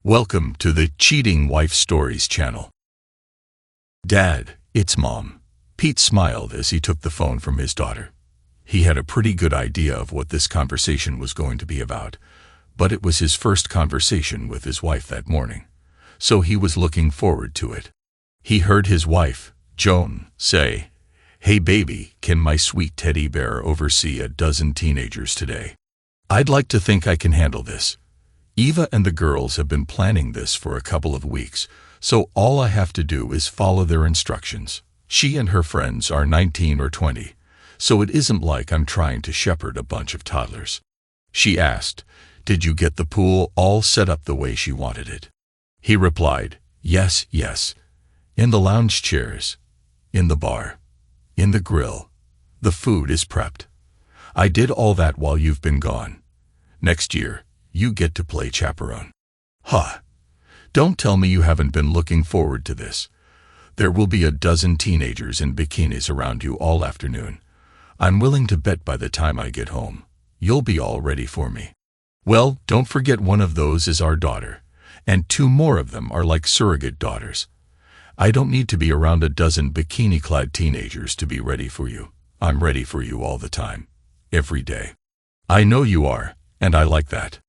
Welcome to the Cheating Wife Stories channel. Dad, it's Mom. Pete smiled as he took the phone from his daughter. He had a pretty good idea of what this conversation was going to be about, but it was his first conversation with his wife that morning, so he was looking forward to it. He heard his wife, Joan, say, "Hey baby, can my sweet teddy bear oversee a dozen teenagers today? I'd like to think I can handle this. Eva and the girls have been planning this for a couple of weeks, so all I have to do is follow their instructions. She and her friends are 19 or 20, so it isn't like I'm trying to shepherd a bunch of toddlers." She asked, "Did you get the pool all set up the way she wanted it?" He replied, Yes. In the lounge chairs, in the bar, in the grill. The food is prepped. I did all that while you've been gone. Next year, you get to play chaperone." "Huh. Don't tell me you haven't been looking forward to this. There will be a dozen teenagers in bikinis around you all afternoon. I'm willing to bet by the time I get home, you'll be all ready for me. Well, don't forget one of those is our daughter, and 2 more of them are like surrogate daughters. I don't need to be around a dozen bikini-clad teenagers to be ready for you. I'm ready for you all the time, every day. I know you are, and I like that."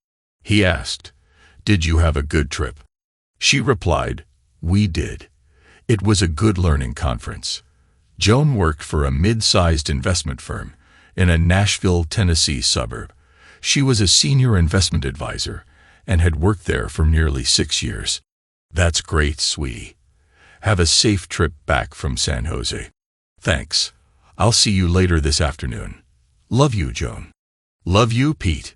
He asked, "Did you have a good trip?" She replied, "We did. It was a good learning conference." Joan worked for a mid-sized investment firm in a Nashville, Tennessee suburb. She was a senior investment advisor and had worked there for nearly 6 years. "That's great, sweetie. Have a safe trip back from San Jose." "Thanks. I'll see you later this afternoon. Love you, Joan." "Love you, Pete."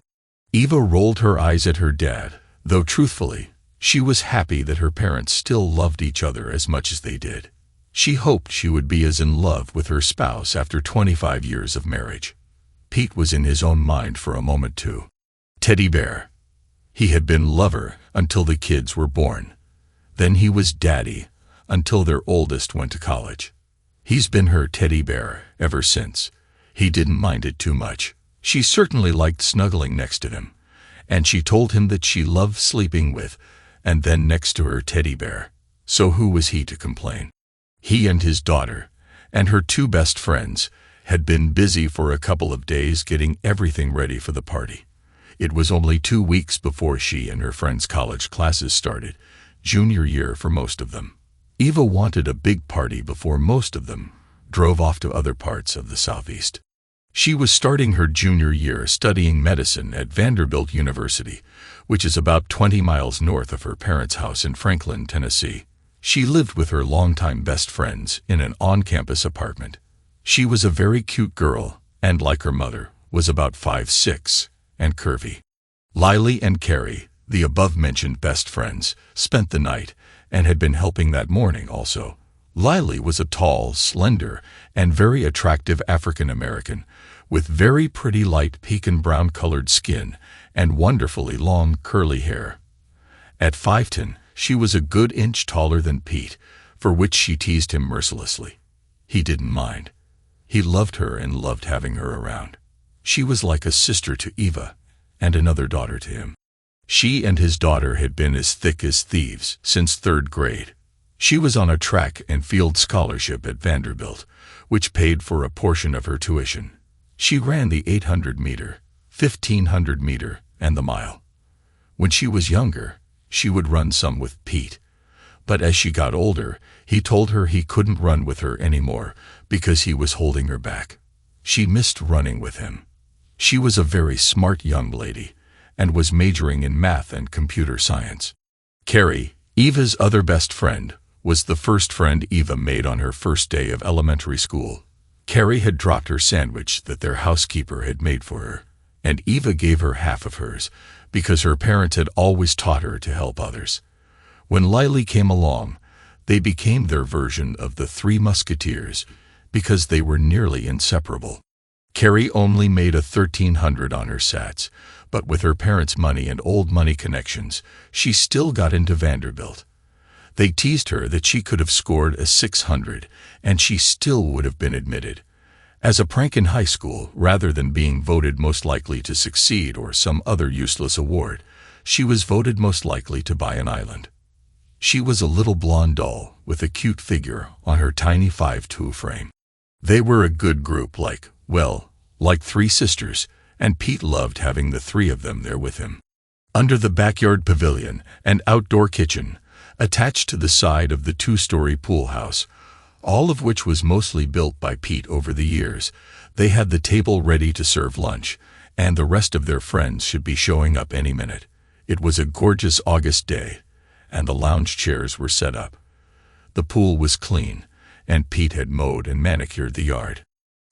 Eva rolled her eyes at her dad, though truthfully, she was happy that her parents still loved each other as much as they did. She hoped she would be as in love with her spouse after 25 years of marriage. Pete was in his own mind for a moment too. Teddy bear. He had been lover until the kids were born. Then he was daddy until their oldest went to college. He's been her teddy bear ever since. He didn't mind it too much. She certainly liked snuggling next to him, and she told him that she loved sleeping with and then next to her teddy bear. So who was he to complain? He and his daughter, and her 2 best friends, had been busy for a couple of days getting everything ready for the party. It was only 2 weeks before she and her friends' college classes started, junior year for most of them. Eva wanted a big party before most of them drove off to other parts of the Southeast. She was starting her junior year studying medicine at Vanderbilt University, which is about 20 miles north of her parents' house in Franklin, Tennessee. She lived with her longtime best friends in an on-campus apartment. She was a very cute girl, and like her mother, was about 5'6", and curvy. Lily and Carrie, the above-mentioned best friends, spent the night, and had been helping that morning also. Lily was a tall, slender, and very attractive African-American, with very pretty light pecan brown-colored skin and wonderfully long, curly hair. At 5'10", she was a good inch taller than Pete, for which she teased him mercilessly. He didn't mind. He loved her and loved having her around. She was like a sister to Eva, and another daughter to him. She and his daughter had been as thick as thieves since 3rd grade. She was on a track and field scholarship at Vanderbilt, which paid for a portion of her tuition. She ran the 800-meter, 1500-meter, and the mile. When she was younger, she would run some with Pete. But as she got older, he told her he couldn't run with her anymore because he was holding her back. She missed running with him. She was a very smart young lady and was majoring in math and computer science. Carrie, Eva's other best friend, was the first friend Eva made on her first day of elementary school. Carrie had dropped her sandwich that their housekeeper had made for her, and Eva gave her half of hers because her parents had always taught her to help others. When Lily came along, they became their version of the 3 Musketeers because they were nearly inseparable. Carrie only made a 1300 on her SATs, but with her parents' money and old money connections, she still got into Vanderbilt. They teased her that she could have scored a 600 and she still would have been admitted. As a prank in high school, rather than being voted most likely to succeed or some other useless award, she was voted most likely to buy an island. She was a little blonde doll with a cute figure on her tiny 5'2" frame. They were a good group like three sisters, and Pete loved having the three of them there with him. Under the backyard pavilion and outdoor kitchen, attached to the side of the 2-story pool house, all of which was mostly built by Pete over the years, they had the table ready to serve lunch, and the rest of their friends should be showing up any minute. It was a gorgeous August day, and the lounge chairs were set up. The pool was clean, and Pete had mowed and manicured the yard.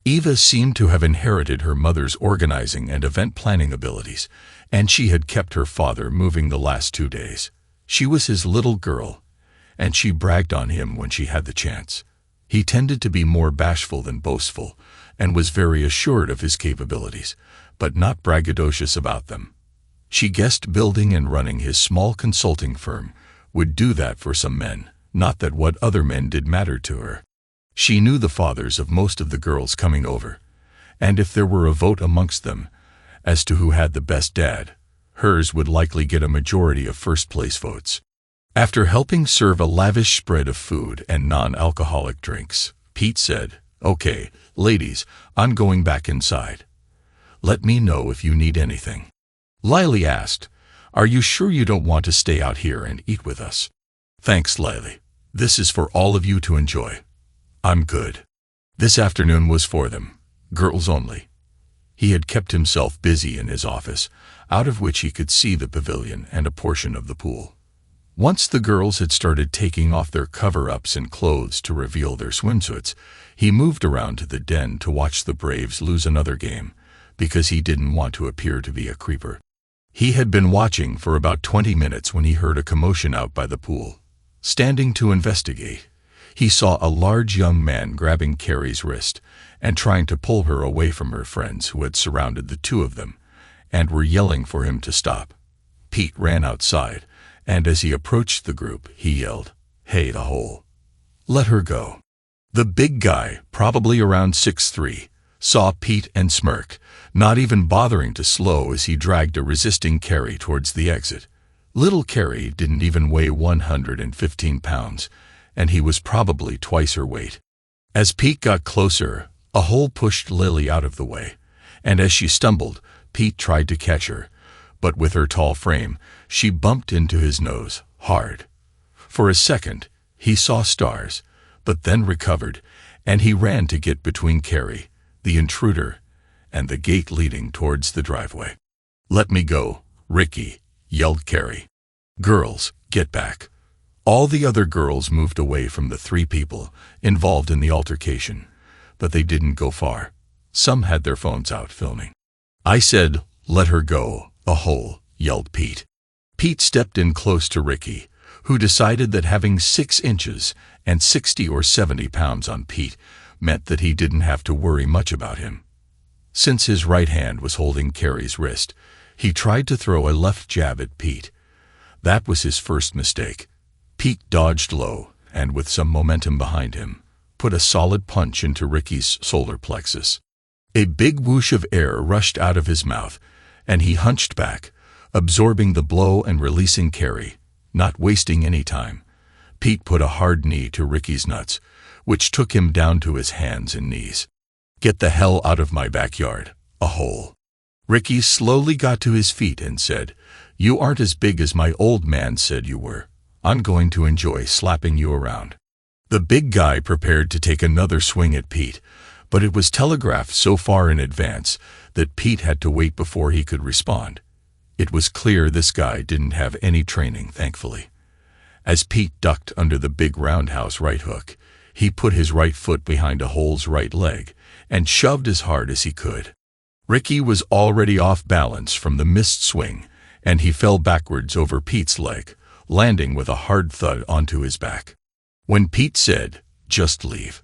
Eva seemed to have inherited her mother's organizing and event planning abilities, and she had kept her father moving the last 2 days. She was his little girl, and she bragged on him when she had the chance. He tended to be more bashful than boastful, and was very assured of his capabilities, but not braggadocious about them. She guessed building and running his small consulting firm would do that for some men, not that what other men did mattered to her. She knew the fathers of most of the girls coming over, and if there were a vote amongst them as to who had the best dad, hers would likely get a majority of first-place votes. After helping serve a lavish spread of food and non-alcoholic drinks, Pete said, "Okay, ladies, I'm going back inside. Let me know if you need anything." Lily asked, "Are you sure you don't want to stay out here and eat with us?" "Thanks, Lily. This is for all of you to enjoy. I'm good." This afternoon was for them, girls only. He had kept himself busy in his office, out of which he could see the pavilion and a portion of the pool. Once the girls had started taking off their cover-ups and clothes to reveal their swimsuits, he moved around to the den to watch the Braves lose another game, because he didn't want to appear to be a creeper. He had been watching for about 20 minutes when he heard a commotion out by the pool. Standing to investigate, he saw a large young man grabbing Carrie's wrist and trying to pull her away from her friends who had surrounded the two of them and were yelling for him to stop. Pete ran outside, and as he approached the group, he yelled, "Hey, the hole. Let her go." The big guy, probably around 6'3", saw Pete and smirked, not even bothering to slow as he dragged a resisting Carrie towards the exit. Little Carrie didn't even weigh 115 pounds, and he was probably twice her weight. As Pete got closer, a hole pushed Lily out of the way, and as she stumbled, Pete tried to catch her, but with her tall frame, she bumped into his nose, hard. For a second, he saw stars, but then recovered, and he ran to get between Carrie, the intruder, and the gate leading towards the driveway. "Let me go, Ricky," yelled Carrie. "Girls, get back." All the other girls moved away from the three people involved in the altercation, but they didn't go far. Some had their phones out filming. "I said, let her go, a hole," yelled Pete. Pete stepped in close to Ricky, who decided that having 6 inches and 60 or 70 pounds on Pete meant that he didn't have to worry much about him. Since his right hand was holding Carrie's wrist, he tried to throw a left jab at Pete. That was his first mistake. Pete dodged low, and with some momentum behind him, put a solid punch into Ricky's solar plexus. A big whoosh of air rushed out of his mouth, and he hunched back, absorbing the blow and releasing Carrie, not wasting any time. Pete put a hard knee to Ricky's nuts, which took him down to his hands and knees. "Get the hell out of my backyard, a hole." Ricky slowly got to his feet and said, "You aren't as big as my old man said you were. I'm going to enjoy slapping you around." The big guy prepared to take another swing at Pete, but it was telegraphed so far in advance that Pete had to wait before he could respond. It was clear this guy didn't have any training, thankfully. As Pete ducked under the big roundhouse right hook, he put his right foot behind a hole's right leg and shoved as hard as he could. Ricky was already off balance from the missed swing, and he fell backwards over Pete's leg, landing with a hard thud onto his back. When Pete said, "Just leave.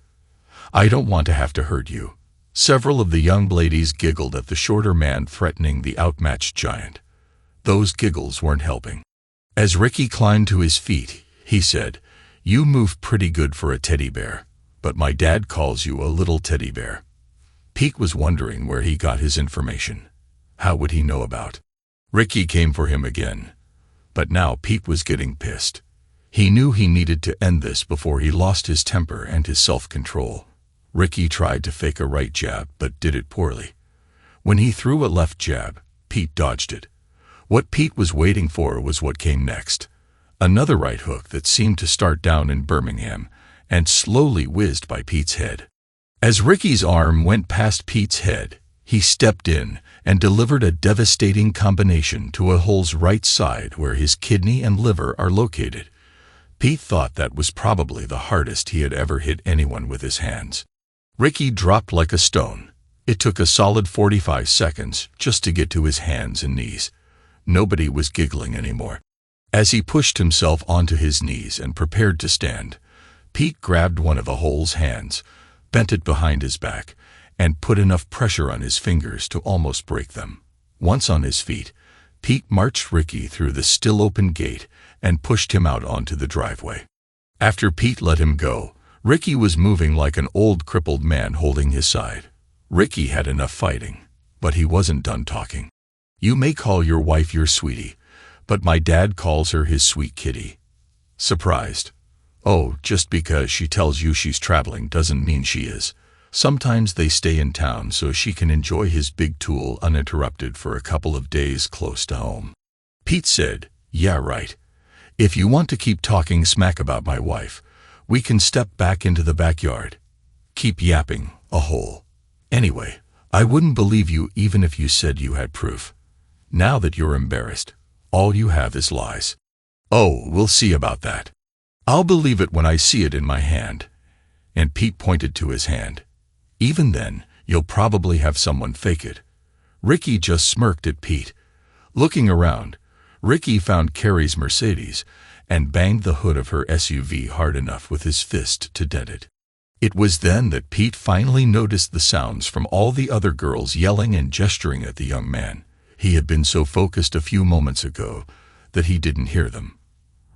I don't want to have to hurt you," several of the young ladies giggled at the shorter man threatening the outmatched giant. Those giggles weren't helping. As Ricky climbed to his feet, he said, "You move pretty good for a teddy bear, but my dad calls you a little teddy bear." Pete was wondering where he got his information. How would he know about? Ricky came for him again, But now Pete was getting pissed. He knew he needed to end this before he lost his temper and his self-control. Ricky tried to fake a right jab, but did it poorly. When he threw a left jab, Pete dodged it. What Pete was waiting for was what came next. Another right hook that seemed to start down in Birmingham and slowly whizzed by Pete's head. As Ricky's arm went past Pete's head, he stepped in and delivered a devastating combination to a hole's right side where his kidney and liver are located. Pete thought that was probably the hardest he had ever hit anyone with his hands. Ricky dropped like a stone. It took a solid 45 seconds just to get to his hands and knees. Nobody was giggling anymore. As he pushed himself onto his knees and prepared to stand, Pete grabbed one of the hole's hands, bent it behind his back, and put enough pressure on his fingers to almost break them. Once on his feet, Pete marched Ricky through the still-open gate and pushed him out onto the driveway. After Pete let him go, Ricky was moving like an old crippled man holding his side. Ricky had enough fighting, but he wasn't done talking. "You may call your wife your sweetie, but my dad calls her his sweet kitty." Surprised. "Oh, just because she tells you she's traveling doesn't mean she is. Sometimes they stay in town so she can enjoy his big tool uninterrupted for a couple of days close to home." Pete said, "Yeah, right. If you want to keep talking smack about my wife, we can step back into the backyard. Keep yapping, a hole. Anyway, I wouldn't believe you even if you said you had proof. Now that you're embarrassed, all you have is lies." "Oh, we'll see about that. I'll believe it when I see it in my hand." And Pete pointed to his hand. "Even then, you'll probably have someone fake it." Ricky just smirked at Pete. Looking around, Ricky found Carrie's Mercedes and banged the hood of her SUV hard enough with his fist to dent it. It was then that Pete finally noticed the sounds from all the other girls yelling and gesturing at the young man. He had been so focused a few moments ago that he didn't hear them.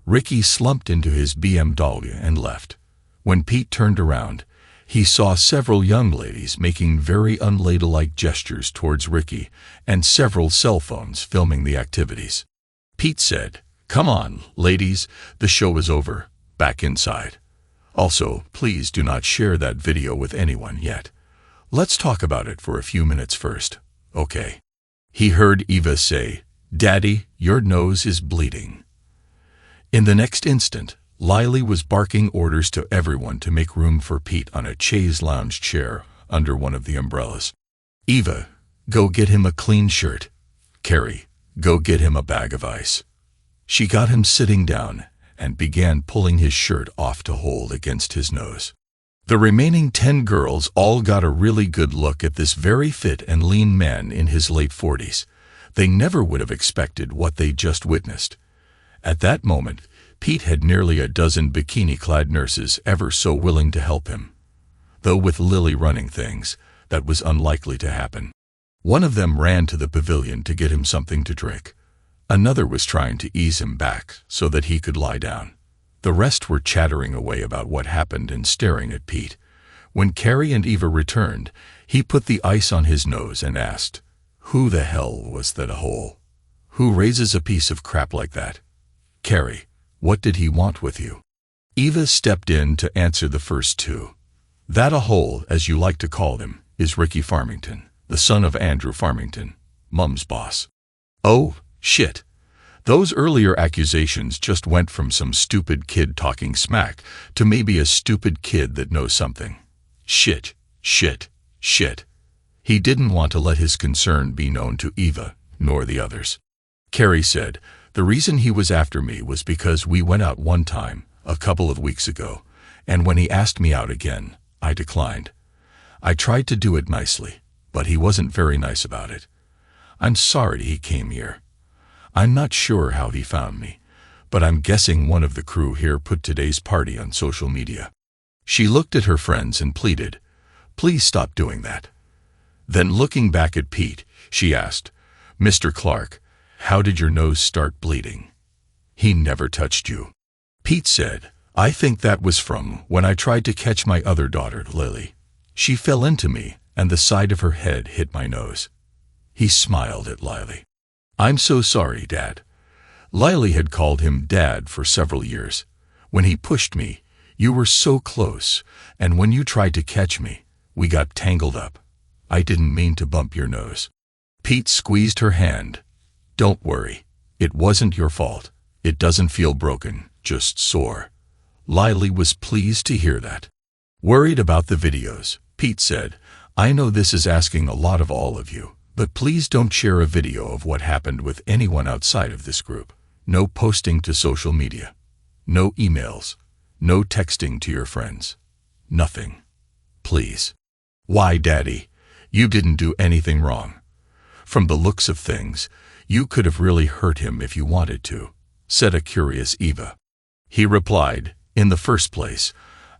Ricky slumped into his BMW and left. When Pete turned around, he saw several young ladies making very unladylike gestures towards Ricky and several cell phones filming the activities. Pete said, "Come on, ladies, the show is over. Back inside. Also, please do not share that video with anyone yet. Let's talk about it for a few minutes first, okay?" He heard Eva say, "Daddy, your nose is bleeding." In the next instant, Lily was barking orders to everyone to make room for Pete on a chaise lounge chair under one of the umbrellas. "Eva, go get him a clean shirt. Carrie, go get him a bag of ice." She got him sitting down and began pulling his shirt off to hold against his nose. The remaining 10 girls all got a really good look at this very fit and lean man in his late 40s. They never would have expected what they just witnessed. At that moment, Pete had nearly a dozen bikini-clad nurses ever so willing to help him. Though with Lily running things, that was unlikely to happen. One of them ran to the pavilion to get him something to drink. Another was trying to ease him back so that he could lie down. The rest were chattering away about what happened and staring at Pete. When Carrie and Eva returned, he put the ice on his nose and asked, "Who the hell was that a hole? Who raises a piece of crap like that? Carrie, what did he want with you?" Eva stepped in to answer the first two. "That a hole, as you like to call him, is Ricky Farmington, the son of Andrew Farmington, Mum's boss." "Oh, shit. Those earlier accusations just went from some stupid kid talking smack to maybe a stupid kid that knows something. Shit, shit, shit." He didn't want to let his concern be known to Eva, nor the others. Carrie said, "The reason he was after me was because we went out one time, a couple of weeks ago, and when he asked me out again, I declined. I tried to do it nicely, but he wasn't very nice about it. I'm sorry he came here. I'm not sure how he found me, but I'm guessing one of the crew here put today's party on social media." She looked at her friends and pleaded, "Please stop doing that." Then looking back at Pete, she asked, "Mr. Clark, how did your nose start bleeding?" "He never touched you." Pete said, "I think that was from when I tried to catch my other daughter, Lily. She fell into me, and the side of her head hit my nose." He smiled at Lily. "I'm so sorry, Dad. Lily had called him Dad for several years. When he pushed me, you were so close, and when you tried to catch me, we got tangled up. I didn't mean to bump your nose. Pete squeezed her hand. Don't worry. It wasn't your fault. It doesn't feel broken, just sore. Lily was pleased to hear that. Worried about the videos, Pete said, I know this is asking a lot of all of you, but please don't share a video of what happened with anyone outside of this group. No posting to social media. No emails. No texting to your friends. Nothing. Please. Why, Daddy? You didn't do anything wrong. From the looks of things, you could have really hurt him if you wanted to, said a curious Eva. He replied, in the first place,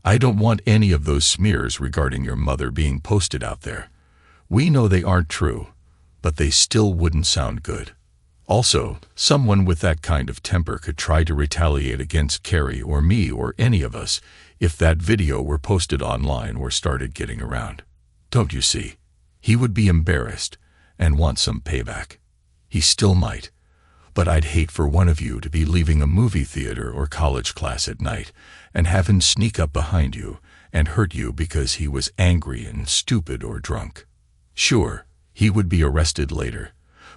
I don't want any of those smears regarding your mother being posted out there. We know they aren't true, but they still wouldn't sound good. Also, someone with that kind of temper could try to retaliate against Carrie or me or any of us if that video were posted online or started getting around. Don't you see? He would be embarrassed and want some payback. He still might, but I'd hate for one of you to be leaving a movie theater or college class at night and have him sneak up behind you and hurt you because he was angry and stupid or drunk. Sure, he would be arrested later,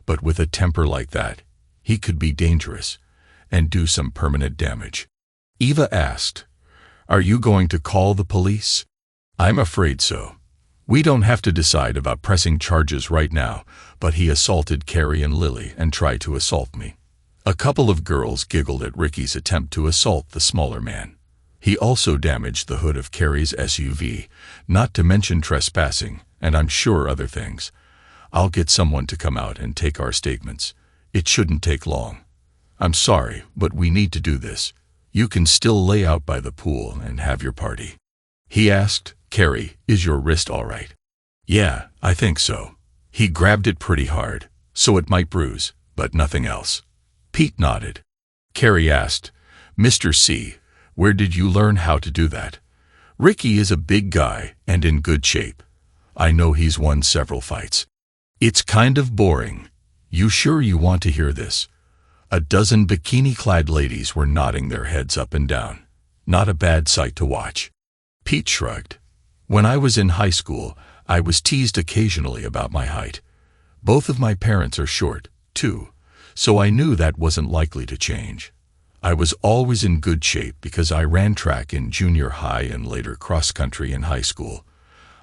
but with a temper like that, he could be dangerous and do some permanent damage. Eva asked, Are you going to call the police? I'm afraid so. We don't have to decide about pressing charges right now, but he assaulted Carrie and Lily and tried to assault me. A couple of girls giggled at Ricky's attempt to assault the smaller man. He also damaged the hood of Carrie's SUV, not to mention trespassing, and I'm sure other things. I'll get someone to come out and take our statements. It shouldn't take long. I'm sorry, but we need to do this. You can still lay out by the pool and have your party. He asked, Carrie, is your wrist all right? Yeah, I think so. He grabbed it pretty hard, so it might bruise, but nothing else. Pete nodded. Carrie asked, Mr. C, where did you learn how to do that? Ricky is a big guy and in good shape. I know he's won several fights. It's kind of boring. You sure you want to hear this? A dozen bikini-clad ladies were nodding their heads up and down. Not a bad sight to watch. Pete shrugged. When I was in high school, I was teased occasionally about my height. Both of my parents are short, too, so I knew that wasn't likely to change. I was always in good shape because I ran track in junior high and later cross-country in high school.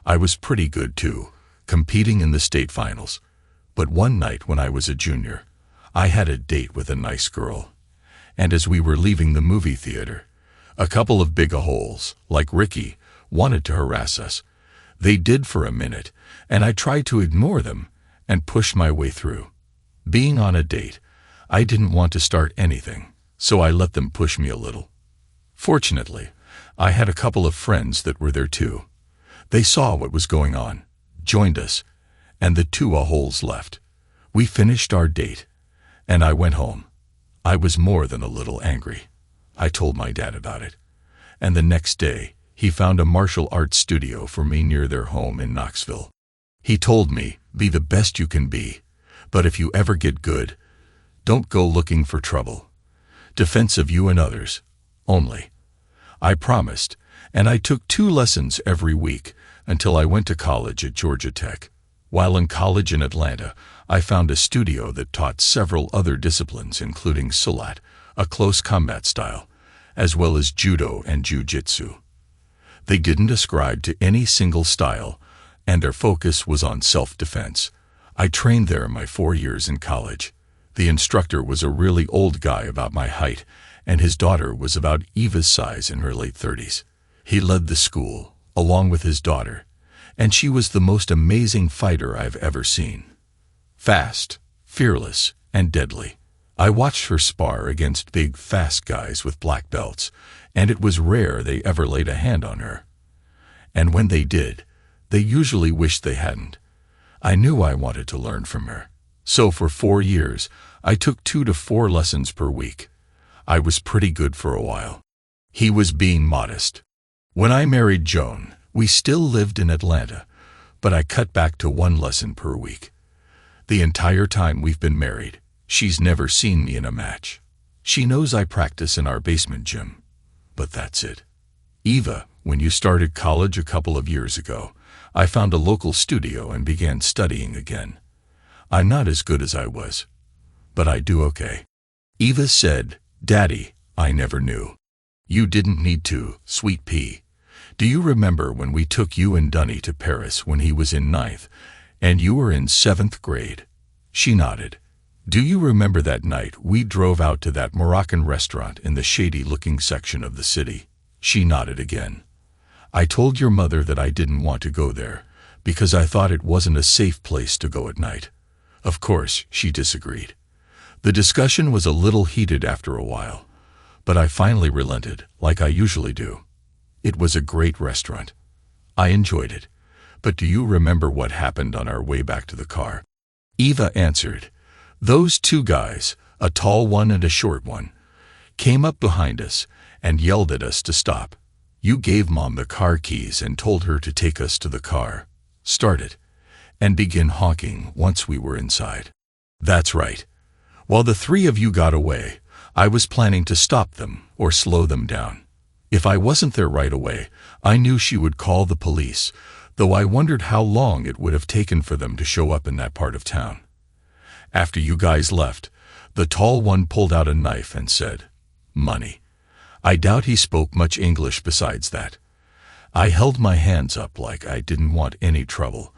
I was pretty good, too, competing in the state finals. But one night when I was a junior, I had a date with a nice girl. And as we were leaving the movie theater, a couple of big holes, like Ricky, wanted to harass us. They did for a minute, and I tried to ignore them and push my way through. Being on a date, I didn't want to start anything, so I let them push me a little. Fortunately, I had a couple of friends that were there too. They saw what was going on, joined us, and the two holes left. We finished our date, and I went home. I was more than a little angry. I told my dad about it, and the next day, he found a martial arts studio for me near their home in Knoxville. He told me, be the best you can be, but if you ever get good, don't go looking for trouble. Defense of you and others, only. I promised, and I took 2 lessons every week until I went to college at Georgia Tech. While in college in Atlanta, I found a studio that taught several other disciplines including Silat, a close combat style, as well as judo and jiu-jitsu. They didn't ascribe to any single style, and their focus was on self-defense. I trained there my 4 years in college. The instructor was a really old guy about my height, and his daughter was about Eva's size in her late 30s. He led the school, along with his daughter, and she was the most amazing fighter I've ever seen. Fast, fearless, and deadly. I watched her spar against big, fast guys with black belts, and it was rare they ever laid a hand on her. And when they did, they usually wished they hadn't. I knew I wanted to learn from her. So for 4 years, I took 2 to 4 lessons per week. I was pretty good for a while. He was being modest. When I married Joan, we still lived in Atlanta, but I cut back to 1 lesson per week. The entire time we've been married, she's never seen me in a match. She knows I practice in our basement gym. But that's it. Eva, when you started college a couple of years ago, I found a local studio and began studying again. I'm not as good as I was, but I do okay. Eva said, Daddy, I never knew. You didn't need to, sweet pea. Do you remember when we took you and Dunny to Paris when he was in 9th, and you were in 7th grade? She nodded. Do you remember that night we drove out to that Moroccan restaurant in the shady-looking section of the city? She nodded again. I told your mother that I didn't want to go there, because I thought it wasn't a safe place to go at night. Of course, she disagreed. The discussion was a little heated after a while, but I finally relented, like I usually do. It was a great restaurant. I enjoyed it. But do you remember what happened on our way back to the car? Eva answered. Those two guys, a tall one and a short one, came up behind us and yelled at us to stop. You gave Mom the car keys and told her to take us to the car, start it, and begin honking once we were inside. That's right. While the three of you got away, I was planning to stop them or slow them down. If I wasn't there right away, I knew she would call the police, though I wondered how long it would have taken for them to show up in that part of town. After you guys left, the tall one pulled out a knife and said, Money. I doubt he spoke much English besides that. I held my hands up like I didn't want any trouble,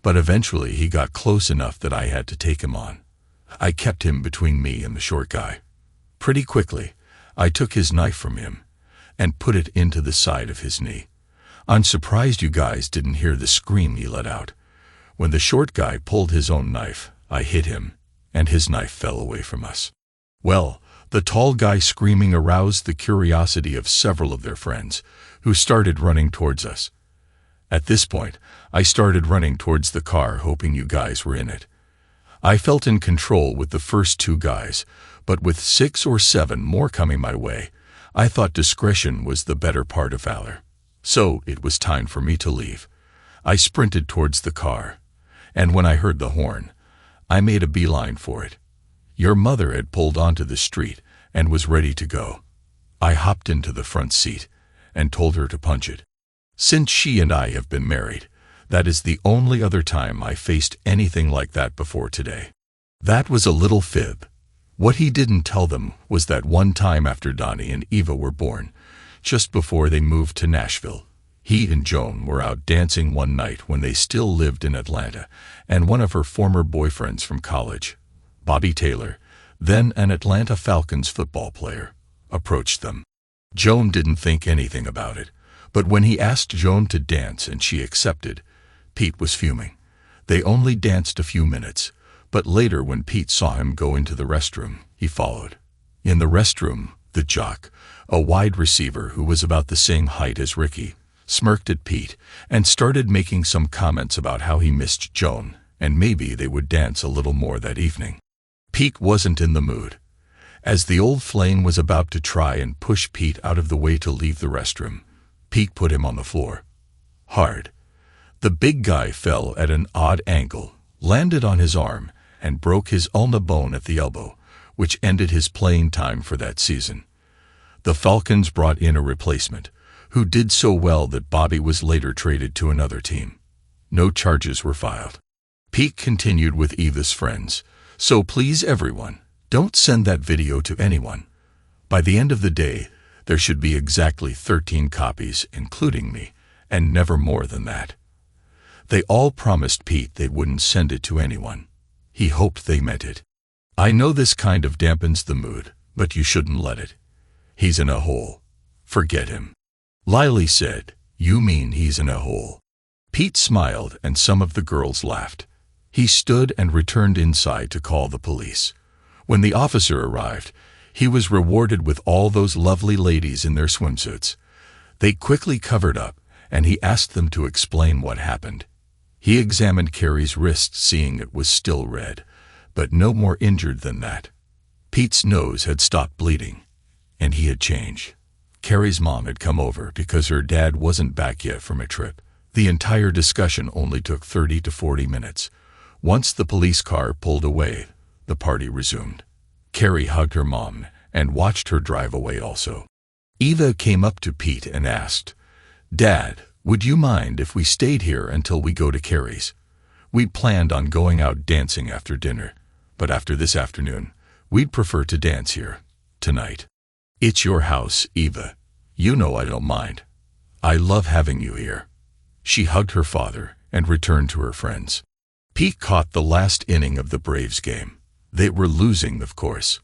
but eventually he got close enough that I had to take him on. I kept him between me and the short guy. Pretty quickly, I took his knife from him and put it into the side of his knee. I'm surprised you guys didn't hear the scream he let out. When the short guy pulled his own knife, I hit him, and his knife fell away from us. Well, the tall guy screaming aroused the curiosity of several of their friends, who started running towards us. At this point, I started running towards the car, hoping you guys were in it. I felt in control with the first two guys, but with 6 or 7 more coming my way, I thought discretion was the better part of valor. So it was time for me to leave. I sprinted towards the car, and when I heard the horn, I made a beeline for it. Your mother had pulled onto the street and was ready to go. I hopped into the front seat and told her to punch it. Since she and I have been married, that is the only other time I faced anything like that before today. That was a little fib. What he didn't tell them was that one time after Donnie and Eva were born, just before they moved to Nashville, he and Joan were out dancing one night when they still lived in Atlanta, and one of her former boyfriends from college, Bobby Taylor, then an Atlanta Falcons football player, approached them. Joan didn't think anything about it, but when he asked Joan to dance and she accepted, Pete was fuming. They only danced a few minutes, but later when Pete saw him go into the restroom, he followed. In the restroom, the jock, a wide receiver who was about the same height as Ricky, smirked at Pete and started making some comments about how he missed Joan and maybe they would dance a little more that evening. Pete wasn't in the mood. As the old flame was about to try and push Pete out of the way to leave the restroom, Pete put him on the floor. Hard. The big guy fell at an odd angle, landed on his arm, and broke his ulna bone at the elbow, which ended his playing time for that season. The Falcons brought in a replacement, who did so well that Bobby was later traded to another team. No charges were filed. Pete continued with Eva's friends, so please everyone, don't send that video to anyone. By the end of the day, there should be exactly 13 copies, including me, and never more than that. They all promised Pete they wouldn't send it to anyone. He hoped they meant it. I know this kind of dampens the mood, but you shouldn't let it. He's in a hole. Forget him. Lily said, You mean he's in a hole? Pete smiled and some of the girls laughed. He stood and returned inside to call the police. When the officer arrived, he was rewarded with all those lovely ladies in their swimsuits. They quickly covered up, and he asked them to explain what happened. He examined Carrie's wrist, seeing it was still red, but no more injured than that. Pete's nose had stopped bleeding, and he had changed. Carrie's mom had come over because her dad wasn't back yet from a trip. The entire discussion only took 30 to 40 minutes. Once the police car pulled away, the party resumed. Carrie hugged her mom and watched her drive away also. Eva came up to Pete and asked, "Dad, would you mind if we stayed here until we go to Carrie's? We'd planned on going out dancing after dinner, but after this afternoon, we'd prefer to dance here, tonight." "It's your house, Eva. You know I don't mind. I love having you here." She hugged her father and returned to her friends. Pete caught the last inning of the Braves game. They were losing, of course.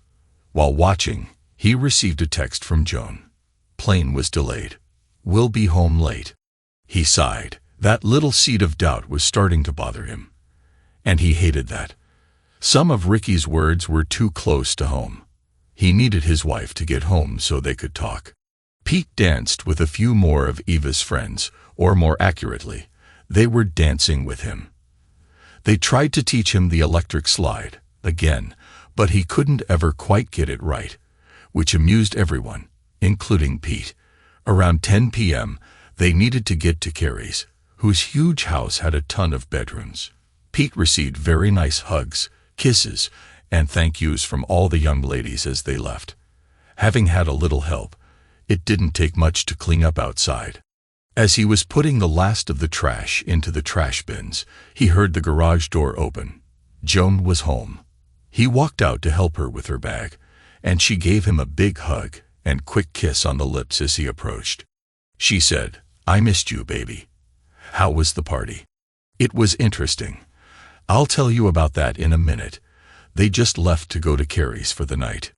While watching, he received a text from Joan. "Plane was delayed. We'll be home late." He sighed. That little seed of doubt was starting to bother him. And he hated that. Some of Ricky's words were too close to home. He needed his wife to get home so they could talk. Pete danced with a few more of Eva's friends, or more accurately, they were dancing with him. They tried to teach him the electric slide, again, but he couldn't ever quite get it right, which amused everyone, including Pete. Around 10 p.m., they needed to get to Carrie's, whose huge house had a ton of bedrooms. Pete received very nice hugs, kisses, and thank yous from all the young ladies as they left. Having had a little help, it didn't take much to clean up outside. As he was putting the last of the trash into the trash bins, he heard the garage door open. Joan was home. He walked out to help her with her bag, and she gave him a big hug and quick kiss on the lips as he approached. She said, "I missed you, baby. How was the party?" "It was interesting. I'll tell you about that in a minute. They just left to go to Carrie's for the night."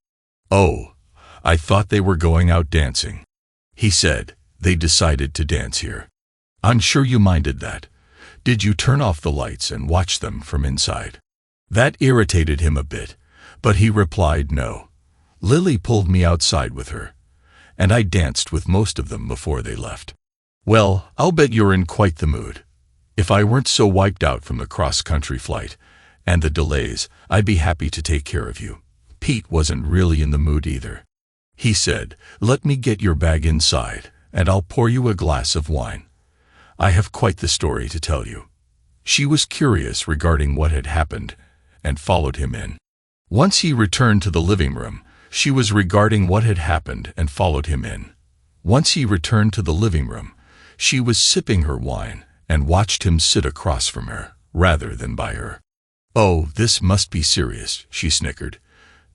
"Oh, I thought they were going out dancing." He said, "They decided to dance here. I'm sure you minded that. Did you turn off the lights and watch them from inside?" That irritated him a bit, but he replied no. "Lily pulled me outside with her, and I danced with most of them before they left." "Well, I'll bet you're in quite the mood. If I weren't so wiped out from the cross-country flight and the delays, I'd be happy to take care of you." Pete wasn't really in the mood either. He said, "Let me get your bag inside, and I'll pour you a glass of wine. I have quite the story to tell you." She was curious regarding what had happened and followed him in. Once he returned to the living room, she was regarding what had happened and followed him in. Once he returned to the living room, she was sipping her wine and watched him sit across from her, rather than by her. "Oh, this must be serious," she snickered.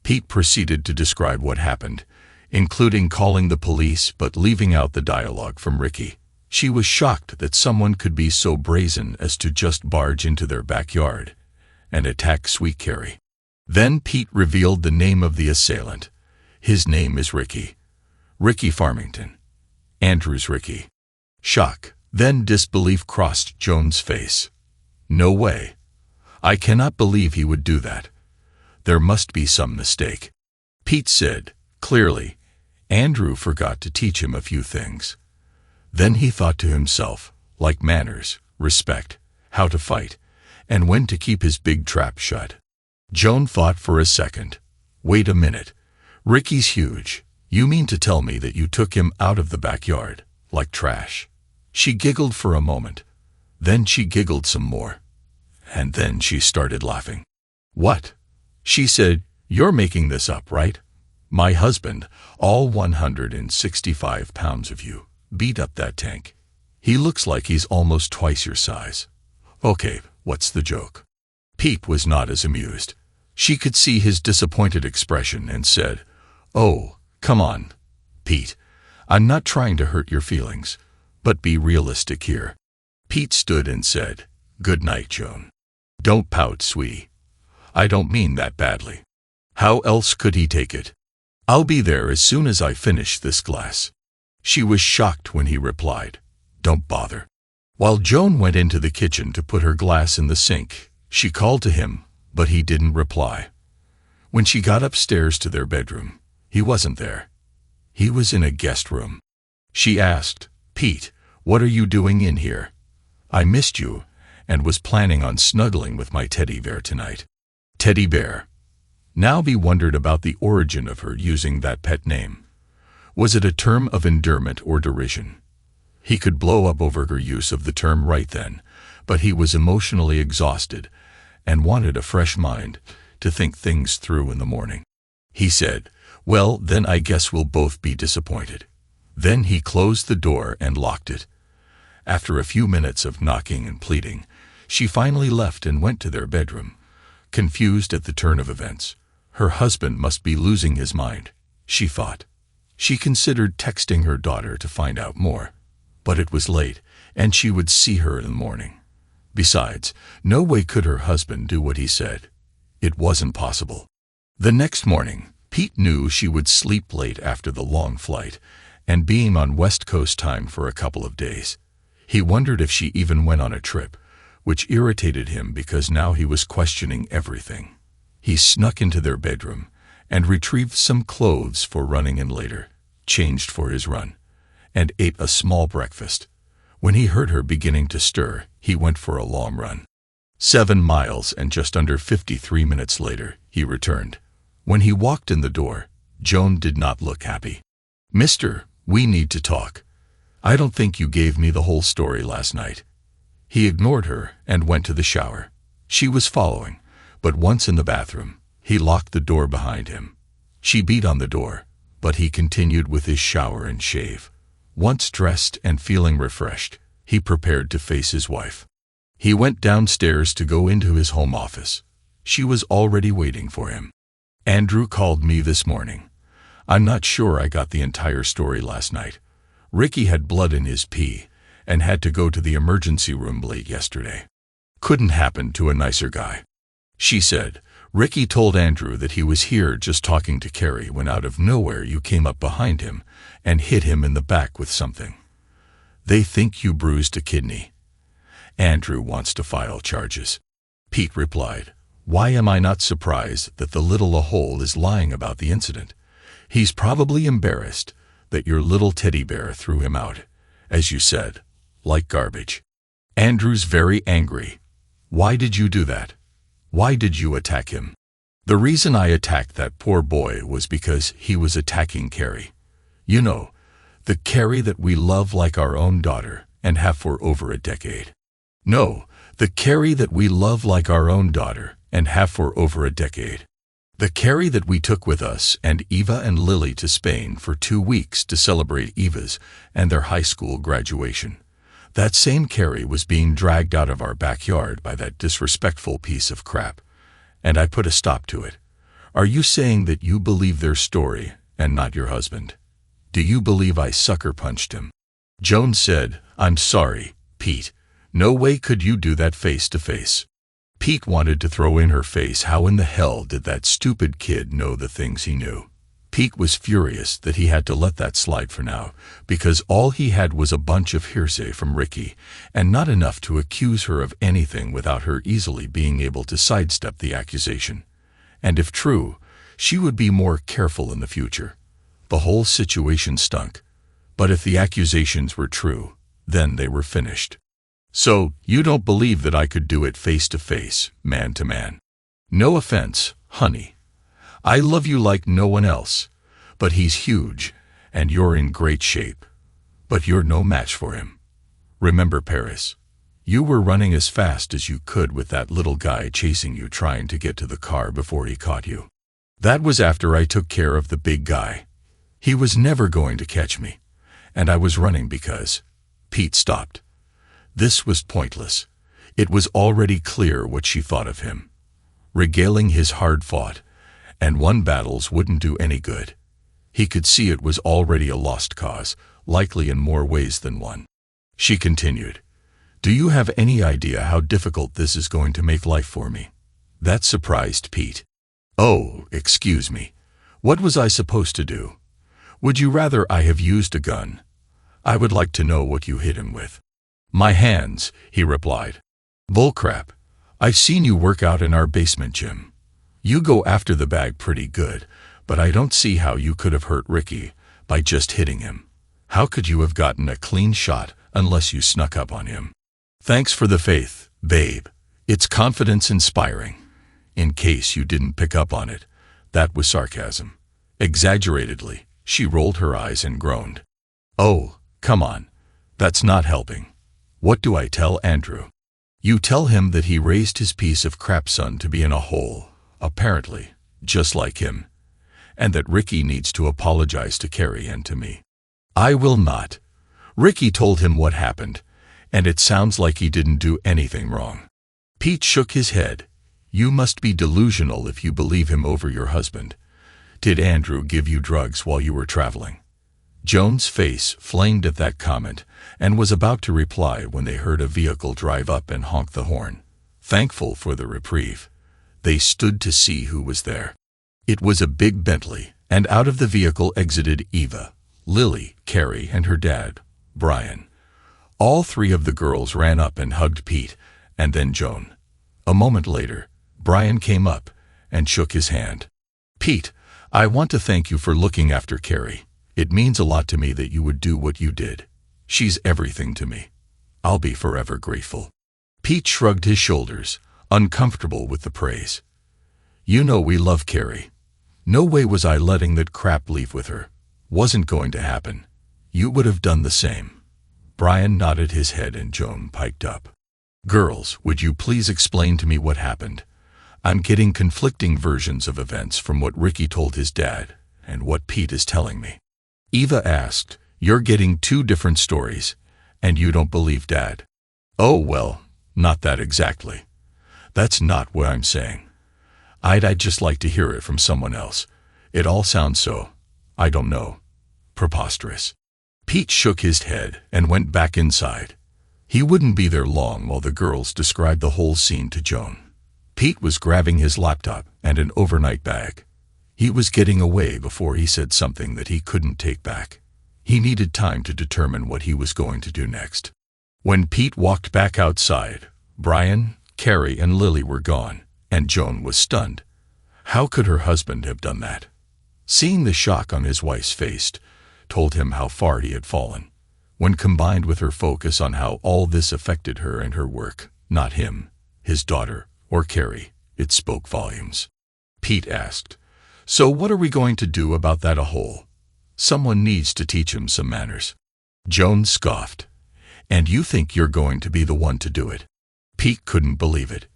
Pete proceeded to describe what happened, including calling the police but leaving out the dialogue from Ricky. She was shocked that someone could be so brazen as to just barge into their backyard and attack Sweet Carrie. Then Pete revealed the name of the assailant. "His name is Ricky. Ricky Farmington. Andrew's Ricky." Shock, then disbelief crossed Joan's face. "No way. I cannot believe he would do that. There must be some mistake." Pete said, clearly, Andrew forgot to teach him a few things. Then he thought to himself, like manners, respect, how to fight, and when to keep his big trap shut. Joan thought for a second. "Wait a minute. Ricky's huge. You mean to tell me that you took him out of the backyard, like trash?" She giggled for a moment. Then she giggled some more. And then she started laughing. "What?" She said, "You're making this up, right? My husband, all 165 pounds of you, beat up that tank. He looks like he's almost twice your size. Okay, what's the joke?" Pete was not as amused. She could see his disappointed expression and said, "Oh, come on, Pete. I'm not trying to hurt your feelings, but be realistic here." Pete stood and said, "Good night, Joan. Don't pout, sweetie. I don't mean that badly." How else could he take it? "I'll be there as soon as I finish this glass." She was shocked when he replied, "Don't bother." While Joan went into the kitchen to put her glass in the sink, she called to him, but he didn't reply. When she got upstairs to their bedroom, he wasn't there. He was in a guest room. She asked, "Pete, what are you doing in here? I missed you and was planning on snuggling with my teddy bear tonight." Teddy bear. Now he wondered about the origin of her using that pet name. Was it a term of endearment or derision? He could blow up over her use of the term right then, but he was emotionally exhausted and wanted a fresh mind to think things through in the morning. He said, Well, then I guess we'll both be disappointed. Then he closed the door and locked it. After a few minutes of knocking and pleading, she finally left and went to their bedroom. Confused at the turn of events, her husband must be losing his mind, she thought. She considered texting her daughter to find out more, but it was late, and she would see her in the morning. Besides, no way could her husband do what he said. It wasn't possible. The next morning, Pete knew she would sleep late after the long flight, and being on West Coast time for a couple of days. He wondered if she even went on a trip, which irritated him because now he was questioning everything. He snuck into their bedroom and retrieved some clothes for running in later, changed for his run, and ate a small breakfast. When he heard her beginning to stir, he went for a long run. 7 miles, and just under 53 minutes later, he returned. When he walked in the door, Joan did not look happy. "Mister, we need to talk. I don't think you gave me the whole story last night." He ignored her and went to the shower. She was following, but once in the bathroom, he locked the door behind him. She beat on the door, but he continued with his shower and shave. Once dressed and feeling refreshed, he prepared to face his wife. He went downstairs to go into his home office. She was already waiting for him. "Andrew called me this morning. I'm not sure I got the entire story last night. Ricky had blood in his pee and had to go to the emergency room late yesterday. Couldn't happen to a nicer guy." She said, "Ricky told Andrew that he was here just talking to Carrie when out of nowhere you came up behind him and hit him in the back with something. They think you bruised a kidney. Andrew wants to file charges." Pete replied, "Why am I not surprised that the little a-hole is lying about the incident? He's probably embarrassed that your little teddy bear threw him out, as you said, like garbage. Andrew's very angry. Why did you do that? Why did you attack him?" "The reason I attacked that poor boy was because he was attacking Carrie. You know, the Carrie that we love like our own daughter and have for over a decade. No, the Carrie that we love like our own daughter and have for over a decade. The Carrie that we took with us and Eva and Lily to Spain for 2 weeks to celebrate Eva's and their high school graduation. That same Carrie was being dragged out of our backyard by that disrespectful piece of crap, and I put a stop to it. Are you saying that you believe their story and not your husband? Do you believe I sucker punched him?" Joan said, "I'm sorry, Pete. No way could you do that face to face." Pete wanted to throw in her face how in the hell did that stupid kid know the things he knew. Pete was furious that he had to let that slide for now, because all he had was a bunch of hearsay from Ricky, and not enough to accuse her of anything without her easily being able to sidestep the accusation. And if true, she would be more careful in the future. The whole situation stunk. But if the accusations were true, then they were finished. "So, you don't believe that I could do it face to face, man to man? No offense, honey. I love you like no one else, but he's huge, and you're in great shape. But you're no match for him. Remember Paris? You were running as fast as you could with that little guy chasing you trying to get to the car before he caught you. That was after I took care of the big guy. He was never going to catch me, and I was running because—" Pete stopped. This was pointless. It was already clear what she thought of him. Regaling his hard-fought and won battles wouldn't do any good. He could see it was already a lost cause, likely in more ways than one. She continued, "Do you have any idea how difficult this is going to make life for me?" That surprised Pete. "Oh, excuse me. What was I supposed to do? Would you rather I have used a gun? I would like to know what you hit him with." "My hands," he replied. "Bullcrap. I've seen you work out in our basement gym. You go after the bag pretty good, but I don't see how you could have hurt Ricky by just hitting him. How could you have gotten a clean shot unless you snuck up on him?" "Thanks for the faith, babe. It's confidence-inspiring. In case you didn't pick up on it, that was sarcasm." Exaggeratedly, she rolled her eyes and groaned. "Oh, come on. That's not helping. What do I tell Andrew?" "You tell him that he raised his piece of crap son to be in a hole, apparently, just like him. and that Ricky needs to apologize to Carrie and to me. I will not. Ricky told him what happened, and it sounds like he didn't do anything wrong. Pete shook his head. You must be delusional if you believe him over your husband. Did Andrew give you drugs while you were traveling? Joan's face flamed at that comment and was about to reply when they heard a vehicle drive up and honk the horn. Thankful for the reprieve, they stood to see who was there. It was a big Bentley, and out of the vehicle exited Eva, Lily, Carrie, and her dad, Brian. All three of the girls ran up and hugged Pete, and then Joan. A moment later, Brian came up and shook his hand. Pete, I want to thank you for looking after Carrie. It means a lot to me that you would do what you did. She's everything to me. I'll be forever grateful. Pete shrugged his shoulders, uncomfortable with the praise. You know we love Carrie. No way was I letting that crap leave with her. Wasn't going to happen. You would have done the same. Brian nodded his head and Joan piped up. Girls, would you please explain to me what happened? I'm getting conflicting versions of events from what Ricky told his dad and what Pete is telling me. Eva asked, You're getting two different stories, and you don't believe Dad. Oh well, not that exactly. That's not what I'm saying. I'd just like to hear it from someone else. It all sounds so, I don't know, preposterous. Pete shook his head and went back inside. He wouldn't be there long while the girls described the whole scene to Joan. Pete was grabbing his laptop and an overnight bag. He was getting away before he said something that he couldn't take back. He needed time to determine what he was going to do next. When Pete walked back outside, Brian, Carrie, and Lily were gone, and Joan was stunned. How could her husband have done that? Seeing the shock on his wife's face told him how far he had fallen. When combined with her focus on how all this affected her and her work, not him, his daughter, or Carrie, it spoke volumes. Pete asked, So what are we going to do about that a-hole? Someone needs to teach him some manners. Joan scoffed. And you think you're going to be the one to do it? Pete couldn't believe it.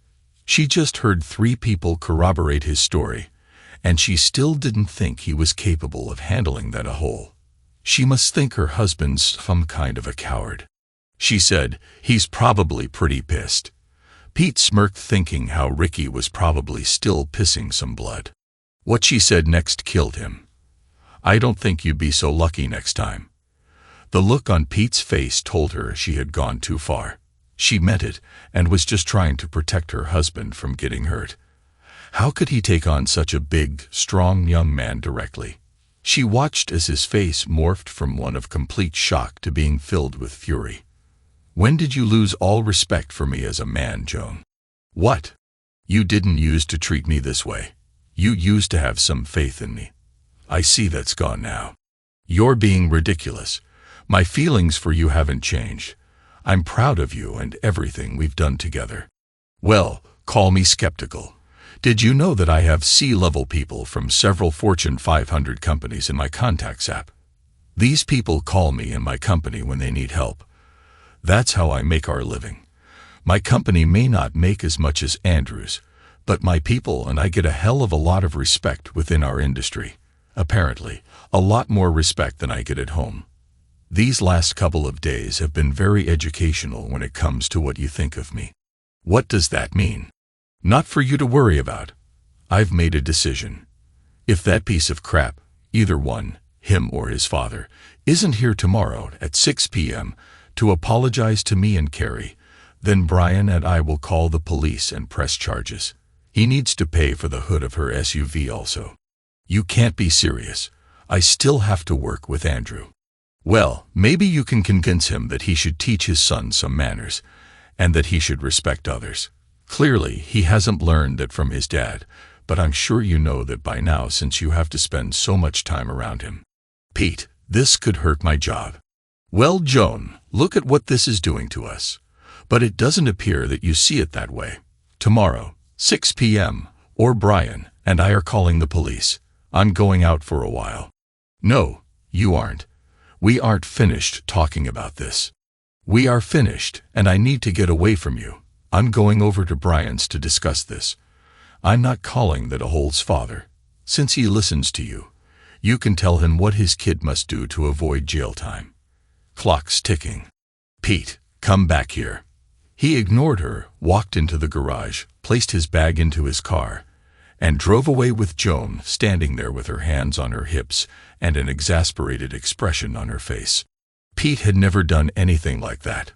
She just heard 3 people corroborate his story, and she still didn't think he was capable of handling that a-hole. She must think her husband's some kind of a coward. She said, He's probably pretty pissed. Pete smirked, thinking how Ricky was probably still pissing some blood. What she said next killed him. I don't think you'd be so lucky next time. The look on Pete's face told her she had gone too far. She meant it and was just trying to protect her husband from getting hurt. How could he take on such a big, strong young man directly? She watched as his face morphed from one of complete shock to being filled with fury. When did you lose all respect for me as a man, Joan? What? You didn't used to treat me this way. You used to have some faith in me. I see that's gone now. You're being ridiculous. My feelings for you haven't changed. I'm proud of you and everything we've done together. Well, call me skeptical. Did you know that I have C-level people from several Fortune 500 companies in my contacts app? These people call me and my company when they need help. That's how I make our living. My company may not make as much as Andrew's, but my people and I get a hell of a lot of respect within our industry. Apparently, a lot more respect than I get at home. These last couple of days have been very educational when it comes to what you think of me. What does that mean? Not for you to worry about. I've made a decision. If that piece of crap, either one, him or his father, isn't here tomorrow at 6 p.m. to apologize to me and Carrie, then Brian and I will call the police and press charges. He needs to pay for the hood of her SUV also. You can't be serious. I still have to work with Andrew. Well, maybe you can convince him that he should teach his son some manners, and that he should respect others. Clearly, he hasn't learned that from his dad, but I'm sure you know that by now since you have to spend so much time around him. Pete, this could hurt my job. Well, Joan, look at what this is doing to us. But it doesn't appear that you see it that way. Tomorrow, 6 p.m., or Brian and I are calling the police. I'm going out for a while. No, you aren't. We aren't finished talking about this. We are finished, and I need to get away from you. I'm going over to Brian's to discuss this. I'm not calling that a hole's father. Since he listens to you, you can tell him what his kid must do to avoid jail time. Clock's ticking. Pete, come back here. He ignored her, walked into the garage, placed his bag into his car, and drove away with Joan standing there with her hands on her hips and an exasperated expression on her face. Pete had never done anything like that.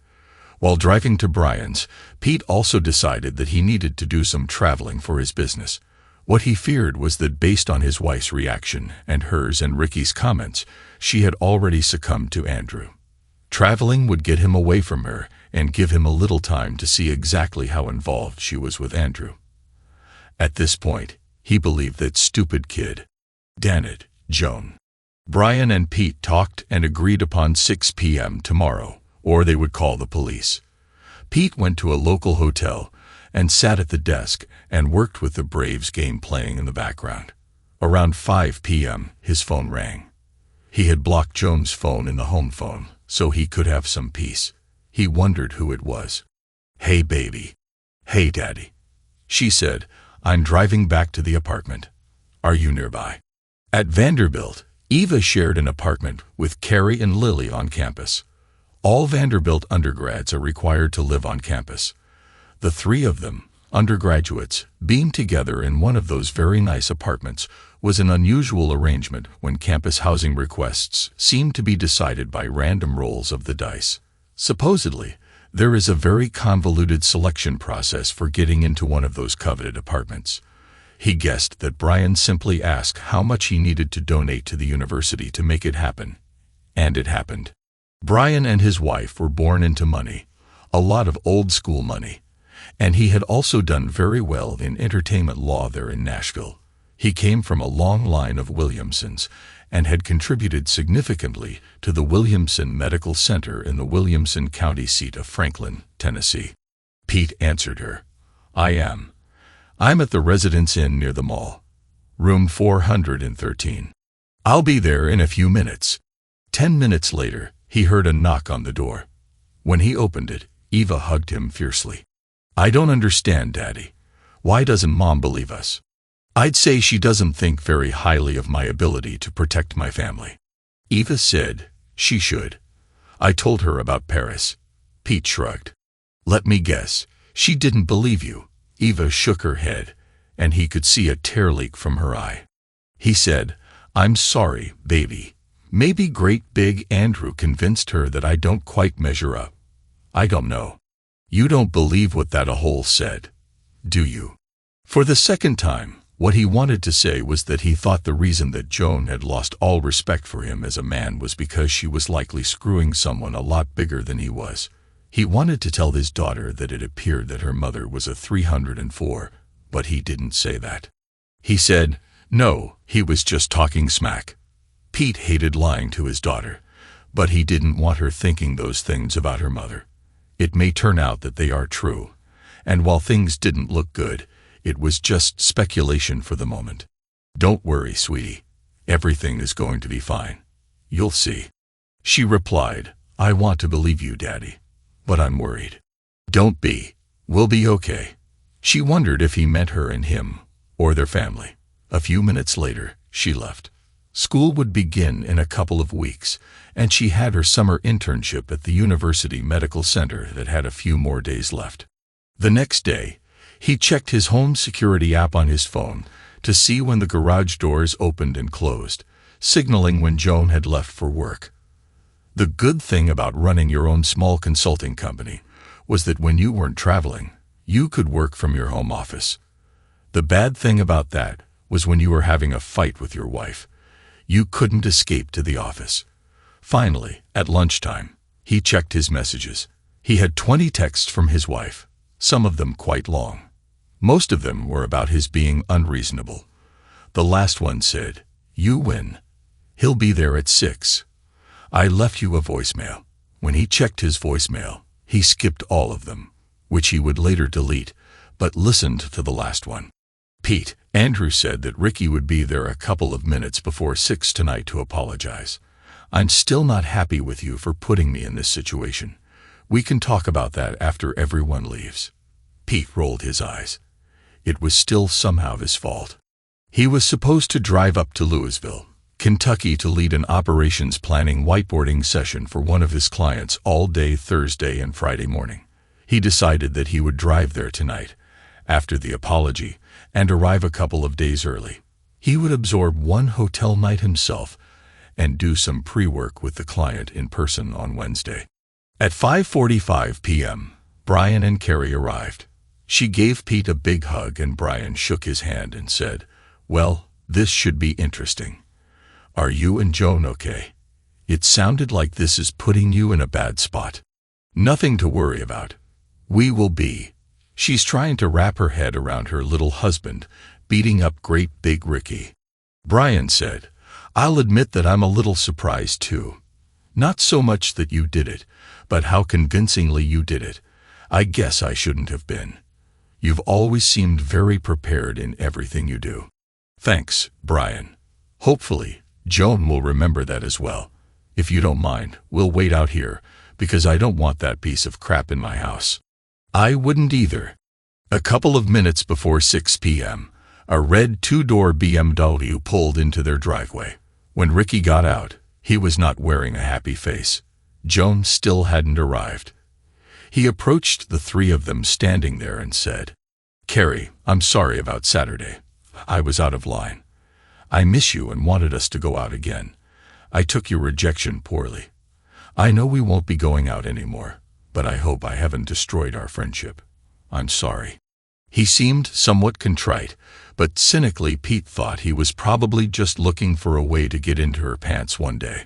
While driving to Brian's, Pete also decided that he needed to do some traveling for his business. What he feared was that based on his wife's reaction and hers and Ricky's comments, she had already succumbed to Andrew. Traveling would get him away from her and give him a little time to see exactly how involved she was with Andrew. At this point, he believed that stupid kid. Damn it, Joan. Brian and Pete talked and agreed upon 6 p.m. tomorrow, or they would call the police. Pete went to a local hotel and sat at the desk and worked with the Braves game playing in the background. Around 5 p.m., his phone rang. He had blocked Joan's phone in the home phone, so he could have some peace. He wondered who it was. "Hey, baby." "Hey, Daddy." She said, "I'm driving back to the apartment. Are you nearby?" At Vanderbilt, Eva shared an apartment with Carrie and Lily on campus. All Vanderbilt undergrads are required to live on campus. The three of them, undergraduates, being together in one of those very nice apartments was an unusual arrangement when campus housing requests seemed to be decided by random rolls of the dice. Supposedly, there is a very convoluted selection process for getting into one of those coveted apartments. He guessed that Brian simply asked how much he needed to donate to the university to make it happen. And it happened. Brian and his wife were born into money, a lot of old-school money, and he had also done very well in entertainment law there in Nashville. He came from a long line of Williamsons and had contributed significantly to the Williamson Medical Center in the Williamson County seat of Franklin, Tennessee. Pete answered her. I'm at the Residence Inn near the mall. Room 413. I'll be there in a few minutes." 10 minutes later, he heard a knock on the door. When he opened it, Eva hugged him fiercely. "I don't understand, Daddy. Why doesn't Mom believe us? I'd say she doesn't think very highly of my ability to protect my family." Eva said, "She should. I told her about Paris." Pete shrugged. "Let me guess, she didn't believe you." Eva shook her head, and he could see a tear leak from her eye. He said, "I'm sorry, baby. Maybe great big Andrew convinced her that I don't quite measure up. I don't know. You don't believe what that a-hole said, do you?" For the second time, what he wanted to say was that he thought the reason that Joan had lost all respect for him as a man was because she was likely screwing someone a lot bigger than he was. He wanted to tell his daughter that it appeared that her mother was a 304, but he didn't say that. He said, no, he was just talking smack. Pete hated lying to his daughter, but he didn't want her thinking those things about her mother. It may turn out that they are true, and while things didn't look good, it was just speculation for the moment. "Don't worry, sweetie. Everything is going to be fine. You'll see." She replied, "I want to believe you, Daddy, but I'm worried." "Don't be. We'll be okay." She wondered if he meant her and him, or their family. A few minutes later, she left. School would begin in a couple of weeks, and she had her summer internship at the University Medical Center that had a few more days left. The next day, he checked his home security app on his phone to see when the garage doors opened and closed, signaling when Joan had left for work. The good thing about running your own small consulting company was that when you weren't traveling, you could work from your home office. The bad thing about that was when you were having a fight with your wife, you couldn't escape to the office. Finally, at lunchtime, he checked his messages. He had 20 texts from his wife, some of them quite long. Most of them were about his being unreasonable. The last one said, "You win. He'll be there at 6. I left you a voicemail." When he checked his voicemail, he skipped all of them, which he would later delete, but listened to the last one. "Pete, Andrew said that Ricky would be there a couple of minutes before 6 tonight to apologize. I'm still not happy with you for putting me in this situation. We can talk about that after everyone leaves." Pete rolled his eyes. It was still somehow his fault. He was supposed to drive up to Louisville, Kentucky to lead an operations planning whiteboarding session for one of his clients all day Thursday and Friday morning. He decided that he would drive there tonight, after the apology, and arrive a couple of days early. He would absorb one hotel night himself and do some pre-work with the client in person on Wednesday. At 5:45 p.m., Brian and Carrie arrived. She gave Pete a big hug and Brian shook his hand and said, "Well, this should be interesting. Are you and Joan okay? It sounded like this is putting you in a bad spot." "Nothing to worry about. We will be." She's trying to wrap her head around her little husband, beating up great big Ricky. Brian said, "I'll admit that I'm a little surprised too. Not so much that you did it, but how convincingly you did it. I guess I shouldn't have been. You've always seemed very prepared in everything you do." "Thanks, Brian. Hopefully, Joan will remember that as well. If you don't mind, we'll wait out here, because I don't want that piece of crap in my house." "I wouldn't either." A couple of minutes before 6 p.m., a red two-door BMW pulled into their driveway. When Ricky got out, he was not wearing a happy face. Joan still hadn't arrived. He approached the three of them standing there and said, "Carrie, I'm sorry about Saturday. I was out of line. I miss you and wanted us to go out again. I took your rejection poorly. I know we won't be going out anymore, but I hope I haven't destroyed our friendship. I'm sorry." He seemed somewhat contrite, but cynically Pete thought he was probably just looking for a way to get into her pants one day.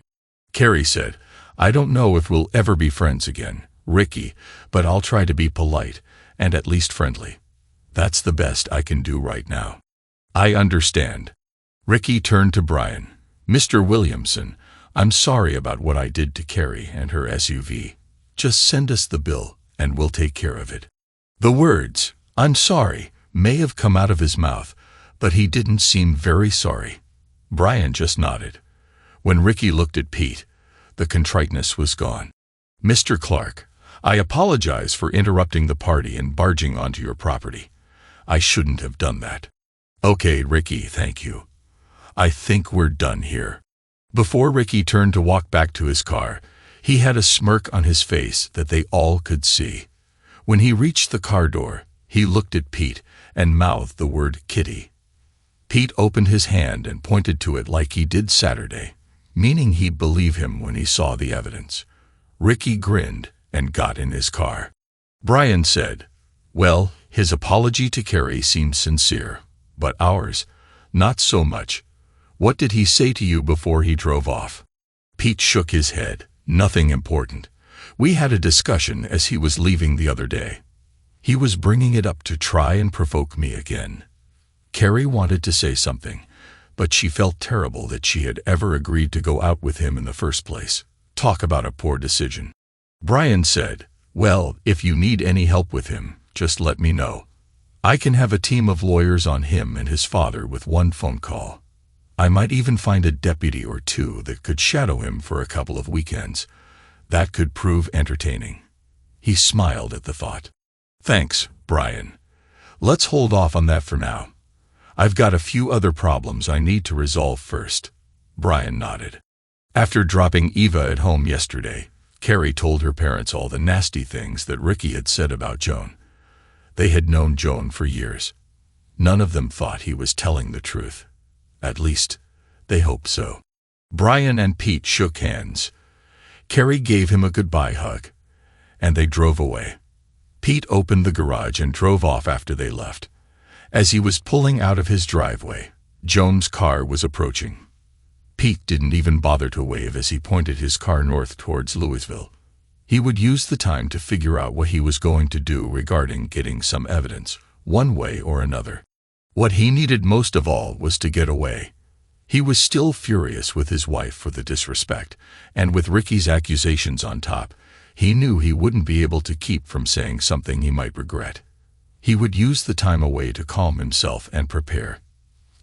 Carrie said, "I don't know if we'll ever be friends again, Ricky, but I'll try to be polite and at least friendly. That's the best I can do right now." "I understand." Ricky turned to Brian. "Mr. Williamson, I'm sorry about what I did to Carrie and her SUV. Just send us the bill and we'll take care of it." The words, "I'm sorry," may have come out of his mouth, but he didn't seem very sorry. Brian just nodded. When Ricky looked at Pete, the contriteness was gone. "Mr. Clark, I apologize for interrupting the party and barging onto your property. I shouldn't have done that." "Okay, Ricky, thank you. I think we're done here." Before Ricky turned to walk back to his car, he had a smirk on his face that they all could see. When he reached the car door, he looked at Pete and mouthed the word kitty. Pete opened his hand and pointed to it like he did Saturday, meaning he'd believe him when he saw the evidence. Ricky grinned and got in his car. Brian said, "Well, his apology to Carrie seemed sincere, but ours, not so much. What did he say to you before he drove off?" Pete shook his head. "Nothing important. We had a discussion as he was leaving the other day. He was bringing it up to try and provoke me again. Carrie wanted to say something, but she felt terrible that she had ever agreed to go out with him in the first place. Talk about a poor decision." Brian said, "Well, if you need any help with him, just let me know. I can have a team of lawyers on him and his father with one phone call. I might even find a deputy or two that could shadow him for a couple of weekends. That could prove entertaining." He smiled at the thought. "Thanks, Brian. Let's hold off on that for now. I've got a few other problems I need to resolve first." Brian nodded. After dropping Eva at home yesterday, Carrie told her parents all the nasty things that Ricky had said about Joan. They had known Joan for years. None of them thought he was telling the truth. At least, they hoped so. Brian and Pete shook hands. Carrie gave him a goodbye hug, and they drove away. Pete opened the garage and drove off after they left. As he was pulling out of his driveway, Joan's car was approaching. Pete didn't even bother to wave as he pointed his car north towards Louisville. He would use the time to figure out what he was going to do regarding getting some evidence, one way or another. What he needed most of all was to get away. He was still furious with his wife for the disrespect, and with Ricky's accusations on top, he knew he wouldn't be able to keep from saying something he might regret. He would use the time away to calm himself and prepare.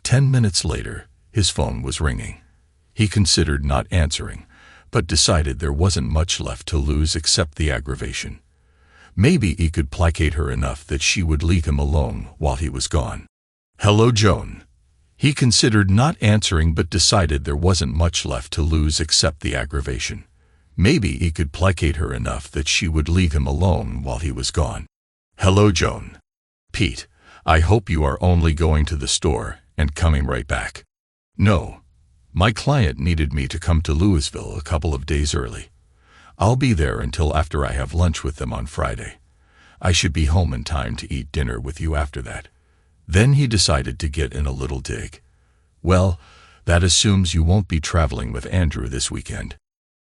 10 minutes later, his phone was ringing. He considered not answering, but decided there wasn't much left to lose except the aggravation. Maybe he could placate her enough that she would leave him alone while he was gone. "Hello, Joan." He considered not answering but decided there wasn't much left to lose except the aggravation. Maybe he could placate her enough that she would leave him alone while he was gone. "Hello, Joan." "Pete, I hope you are only going to the store and coming right back." "No. My client needed me to come to Louisville a couple of days early. I'll be there until after I have lunch with them on Friday. I should be home in time to eat dinner with you after that." Then he decided to get in a little dig. "Well, that assumes you won't be traveling with Andrew this weekend."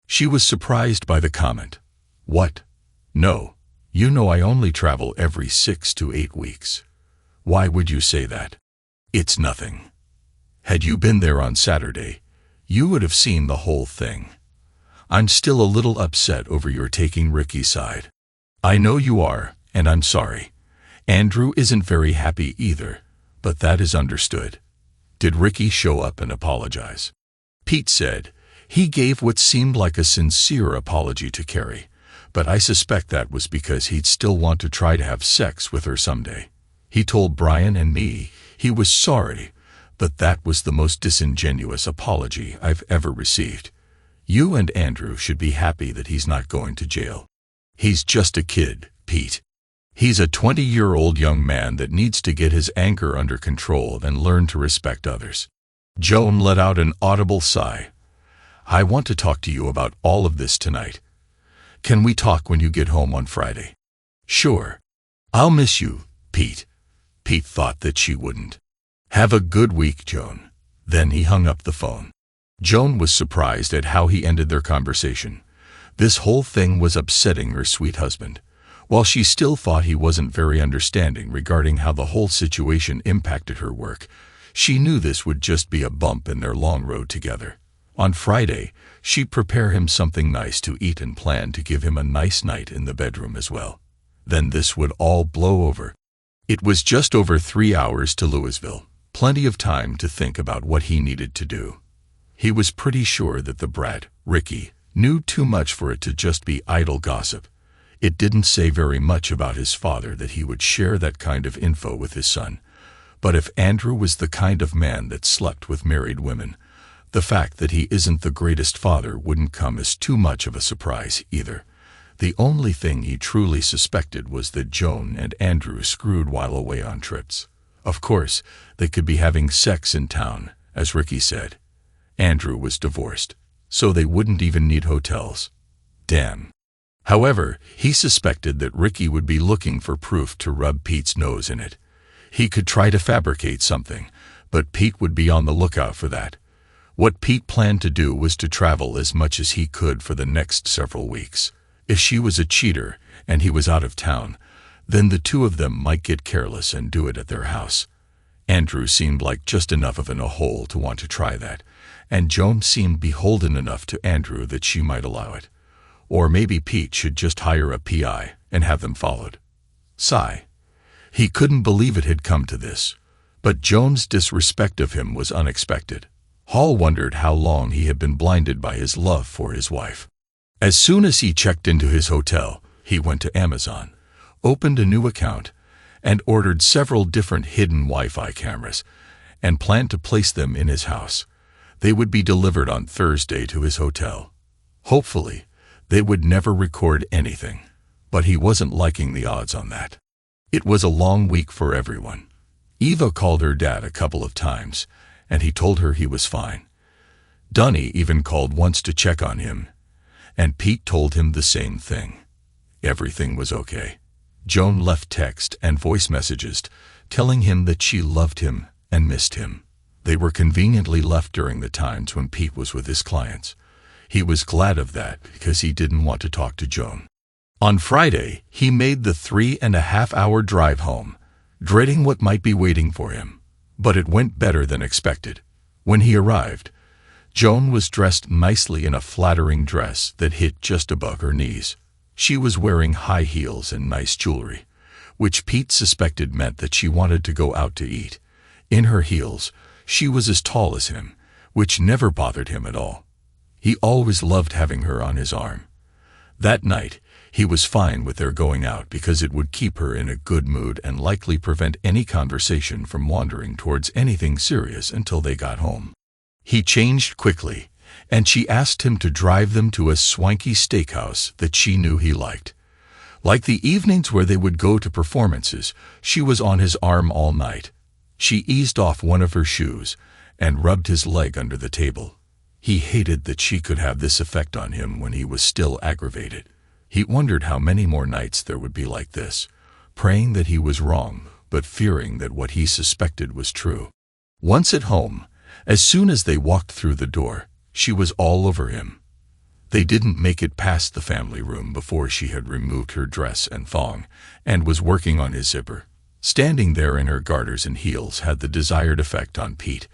She was surprised by the comment. "What? No. You know I only travel every 6 to 8 weeks. Why would you say that?" "It's nothing. Had you been there on Saturday, you would have seen the whole thing. I'm still a little upset over your taking Ricky's side." "I know you are, and I'm sorry. Andrew isn't very happy either, but that is understood." "Did Ricky show up and apologize?" Pete said. He gave what seemed like a sincere apology to Carrie, but I suspect that was because he'd still want to try to have sex with her someday. He told Brian and me he was sorry, but that was the most disingenuous apology I've ever received. You and Andrew should be happy that he's not going to jail. He's just a kid, Pete. He's a 20-year-old young man that needs to get his anger under control and learn to respect others. Joan let out an audible sigh. "I want to talk to you about all of this tonight. Can we talk when you get home on Friday?" "Sure. I'll miss you, Pete." Pete thought that she wouldn't. "Have a good week, Joan." Then he hung up the phone. Joan was surprised at how he ended their conversation. This whole thing was upsetting her sweet husband. While she still thought he wasn't very understanding regarding how the whole situation impacted her work, she knew this would just be a bump in their long road together. On Friday, she'd prepare him something nice to eat and plan to give him a nice night in the bedroom as well. Then this would all blow over. It was just over 3 hours to Louisville, plenty of time to think about what he needed to do. He was pretty sure that the brat, Ricky, knew too much for it to just be idle gossip. It didn't say very much about his father that he would share that kind of info with his son. But if Andrew was the kind of man that slept with married women, the fact that he isn't the greatest father wouldn't come as too much of a surprise either. The only thing he truly suspected was that Joan and Andrew screwed while away on trips. Of course, they could be having sex in town, as Ricky said. Andrew was divorced, so they wouldn't even need hotels. Damn. However, he suspected that Ricky would be looking for proof to rub Pete's nose in it. He could try to fabricate something, but Pete would be on the lookout for that. What Pete planned to do was to travel as much as he could for the next several weeks. If she was a cheater and he was out of town, then the two of them might get careless and do it at their house. Andrew seemed like just enough of a hole to want to try that, and Joan seemed beholden enough to Andrew that she might allow it. Or maybe Pete should just hire a PI and have them followed. Sigh. He couldn't believe it had come to this, but Joan's disrespect of him was unexpected. Hall wondered how long he had been blinded by his love for his wife. As soon as he checked into his hotel, he went to Amazon, opened a new account, and ordered several different hidden Wi-Fi cameras, and planned to place them in his house. They would be delivered on Thursday to his hotel. Hopefully, they would never record anything, but he wasn't liking the odds on that. It was a long week for everyone. Eva called her dad a couple of times, and he told her he was fine. Dunny even called once to check on him, and Pete told him the same thing. Everything was okay. Joan left text and voice messages telling him that she loved him and missed him. They were conveniently left during the times when Pete was with his clients. He was glad of that because he didn't want to talk to Joan. On Friday, he made the 3.5-hour drive home, dreading what might be waiting for him. But it went better than expected. When he arrived, Joan was dressed nicely in a flattering dress that hit just above her knees. She was wearing high heels and nice jewelry, which Pete suspected meant that she wanted to go out to eat. In her heels, she was as tall as him, which never bothered him at all. He always loved having her on his arm. That night, he was fine with their going out because it would keep her in a good mood and likely prevent any conversation from wandering towards anything serious until they got home. He changed quickly, and she asked him to drive them to a swanky steakhouse that she knew he liked. Like the evenings where they would go to performances, she was on his arm all night. She eased off one of her shoes and rubbed his leg under the table. He hated that she could have this effect on him when he was still aggravated. He wondered how many more nights there would be like this, praying that he was wrong, but fearing that what he suspected was true. Once at home, as soon as they walked through the door, she was all over him. They didn't make it past the family room before she had removed her dress and thong and was working on his zipper. Standing there in her garters and heels had the desired effect on Pete,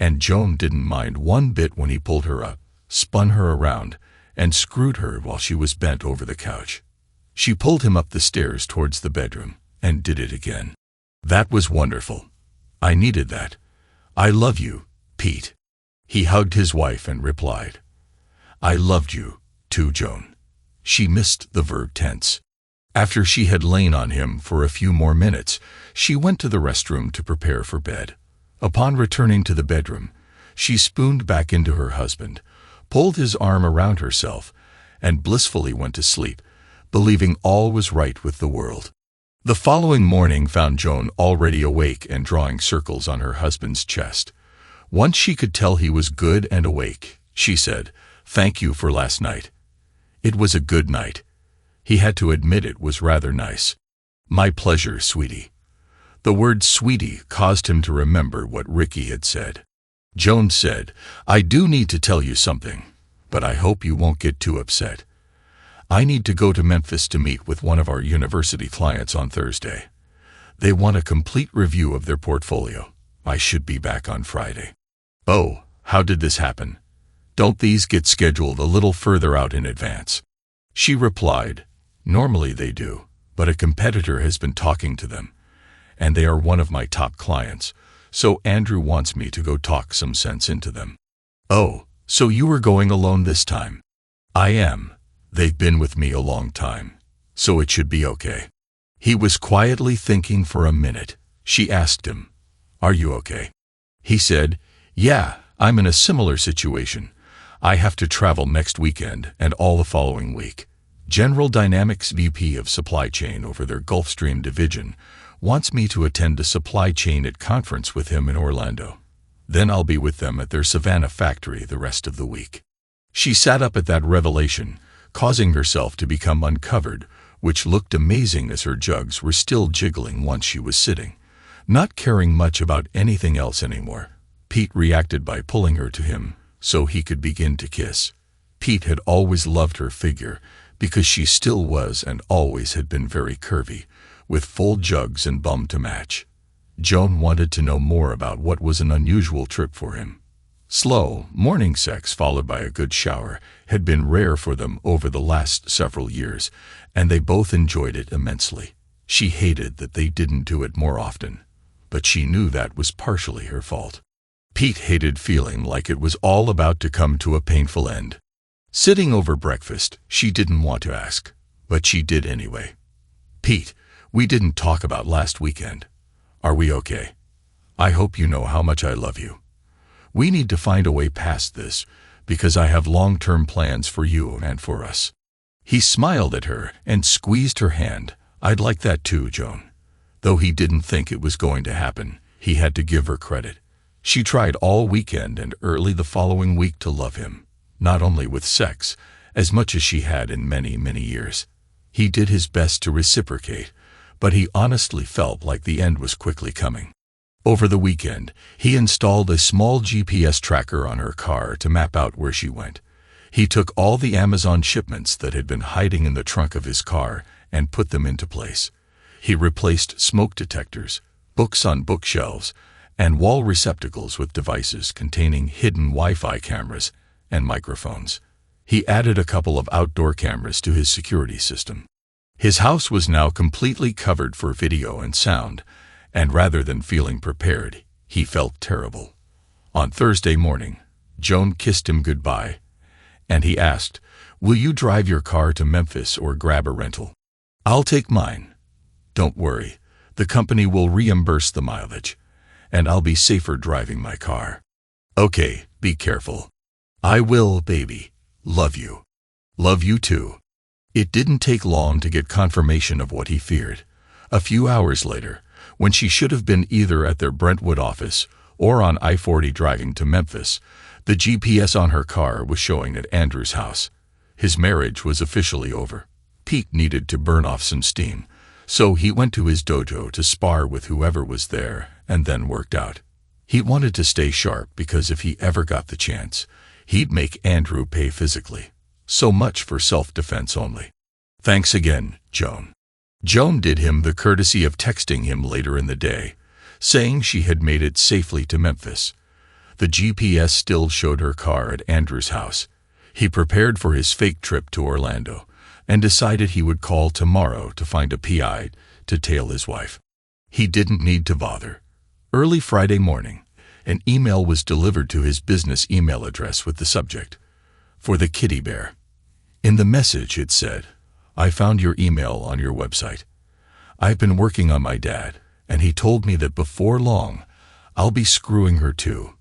and Joan didn't mind one bit when he pulled her up, spun her around, and screwed her while she was bent over the couch. She pulled him up the stairs towards the bedroom and did it again. That was wonderful. I needed that. I love you, Pete. He hugged his wife and replied, I loved you, too, Joan. She missed the verb tense. After she had lain on him for a few more minutes, she went to the restroom to prepare for bed. Upon returning to the bedroom, she spooned back into her husband, pulled his arm around herself, and blissfully went to sleep, believing all was right with the world. The following morning found Joan already awake and drawing circles on her husband's chest. Once she could tell he was good and awake, she said, Thank you for last night. It was a good night. He had to admit it was rather nice. My pleasure, sweetie. The word sweetie caused him to remember what Ricky had said. Joan said, I do need to tell you something, but I hope you won't get too upset. I need to go to Memphis to meet with one of our university clients on Thursday. They want a complete review of their portfolio. I should be back on Friday. Oh, how did this happen? Don't these get scheduled a little further out in advance? She replied, Normally they do, but a competitor has been talking to them, and they are one of my top clients, so Andrew wants me to go talk some sense into them. Oh, so you are going alone this time? I am. They've been with me a long time, so it should be okay. He was quietly thinking for a minute. She asked him, Are you okay? He said, Yeah, I'm in a similar situation. I have to travel next weekend and all the following week. General Dynamics VP of Supply Chain over their Gulfstream division wants me to attend a supply chain at conference with him in Orlando. Then I'll be with them at their Savannah factory the rest of the week. She sat up at that revelation, causing herself to become uncovered, which looked amazing as her jugs were still jiggling once she was sitting, not caring much about anything else anymore. Pete reacted by pulling her to him so he could begin to kiss. Pete had always loved her figure because she still was and always had been very curvy, with full jugs and bum to match. Joan wanted to know more about what was an unusual trip for him. Slow, morning sex followed by a good shower had been rare for them over the last several years, and they both enjoyed it immensely. She hated that they didn't do it more often, but she knew that was partially her fault. Pete hated feeling like it was all about to come to a painful end. Sitting over breakfast, she didn't want to ask, but she did anyway. Pete, we didn't talk about last weekend. Are we okay? I hope you know how much I love you. We need to find a way past this, because I have long-term plans for you and for us. He smiled at her and squeezed her hand. I'd like that too, Joan. Though he didn't think it was going to happen, he had to give her credit. She tried all weekend and early the following week to love him, not only with sex, as much as she had in many, many years. He did his best to reciprocate, but he honestly felt like the end was quickly coming. Over the weekend, he installed a small GPS tracker on her car to map out where she went. He took all the Amazon shipments that had been hiding in the trunk of his car and put them into place. He replaced smoke detectors, books on bookshelves, and wall receptacles with devices containing hidden Wi-Fi cameras and microphones. He added a couple of outdoor cameras to his security system. His house was now completely covered for video and sound, and rather than feeling prepared, he felt terrible. On Thursday morning, Joan kissed him goodbye, and he asked, Will you drive your car to Memphis or grab a rental? I'll take mine. Don't worry, the company will reimburse the mileage, and I'll be safer driving my car. Okay, be careful. I will, baby. Love you. Love you too. It didn't take long to get confirmation of what he feared. A few hours later, when she should have been either at their Brentwood office or on I-40 driving to Memphis, the GPS on her car was showing at Andrew's house. His marriage was officially over. Pete needed to burn off some steam, so he went to his dojo to spar with whoever was there and then worked out. He wanted to stay sharp because if he ever got the chance, he'd make Andrew pay physically. So much for self-defense only. Thanks again, Joan. Joan did him the courtesy of texting him later in the day, saying she had made it safely to Memphis. The GPS still showed her car at Andrew's house. He prepared for his fake trip to Orlando and decided he would call tomorrow to find a PI to tail his wife. He didn't need to bother. Early Friday morning, an email was delivered to his business email address with the subject, "For the kitty bear." In the message it said, "I found your email on your website. I've been working on my dad, and he told me that before long, I'll be screwing her too."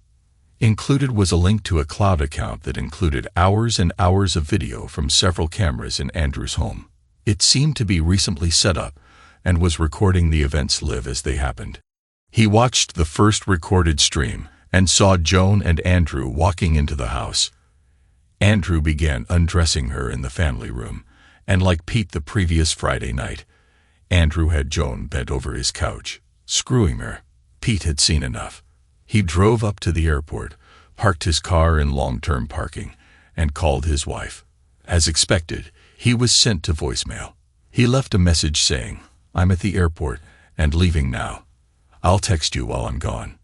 Included was a link to a cloud account that included hours and hours of video from several cameras in Andrew's home. It seemed to be recently set up and was recording the events live as they happened. He watched the first recorded stream and saw Joan and Andrew walking into the house. Andrew began undressing her in the family room, and like Pete the previous Friday night, Andrew had Joan bent over his couch, screwing her. Pete had seen enough. He drove up to the airport, parked his car in long-term parking, and called his wife. As expected, he was sent to voicemail. He left a message saying, "I'm at the airport and leaving now. I'll text you while I'm gone."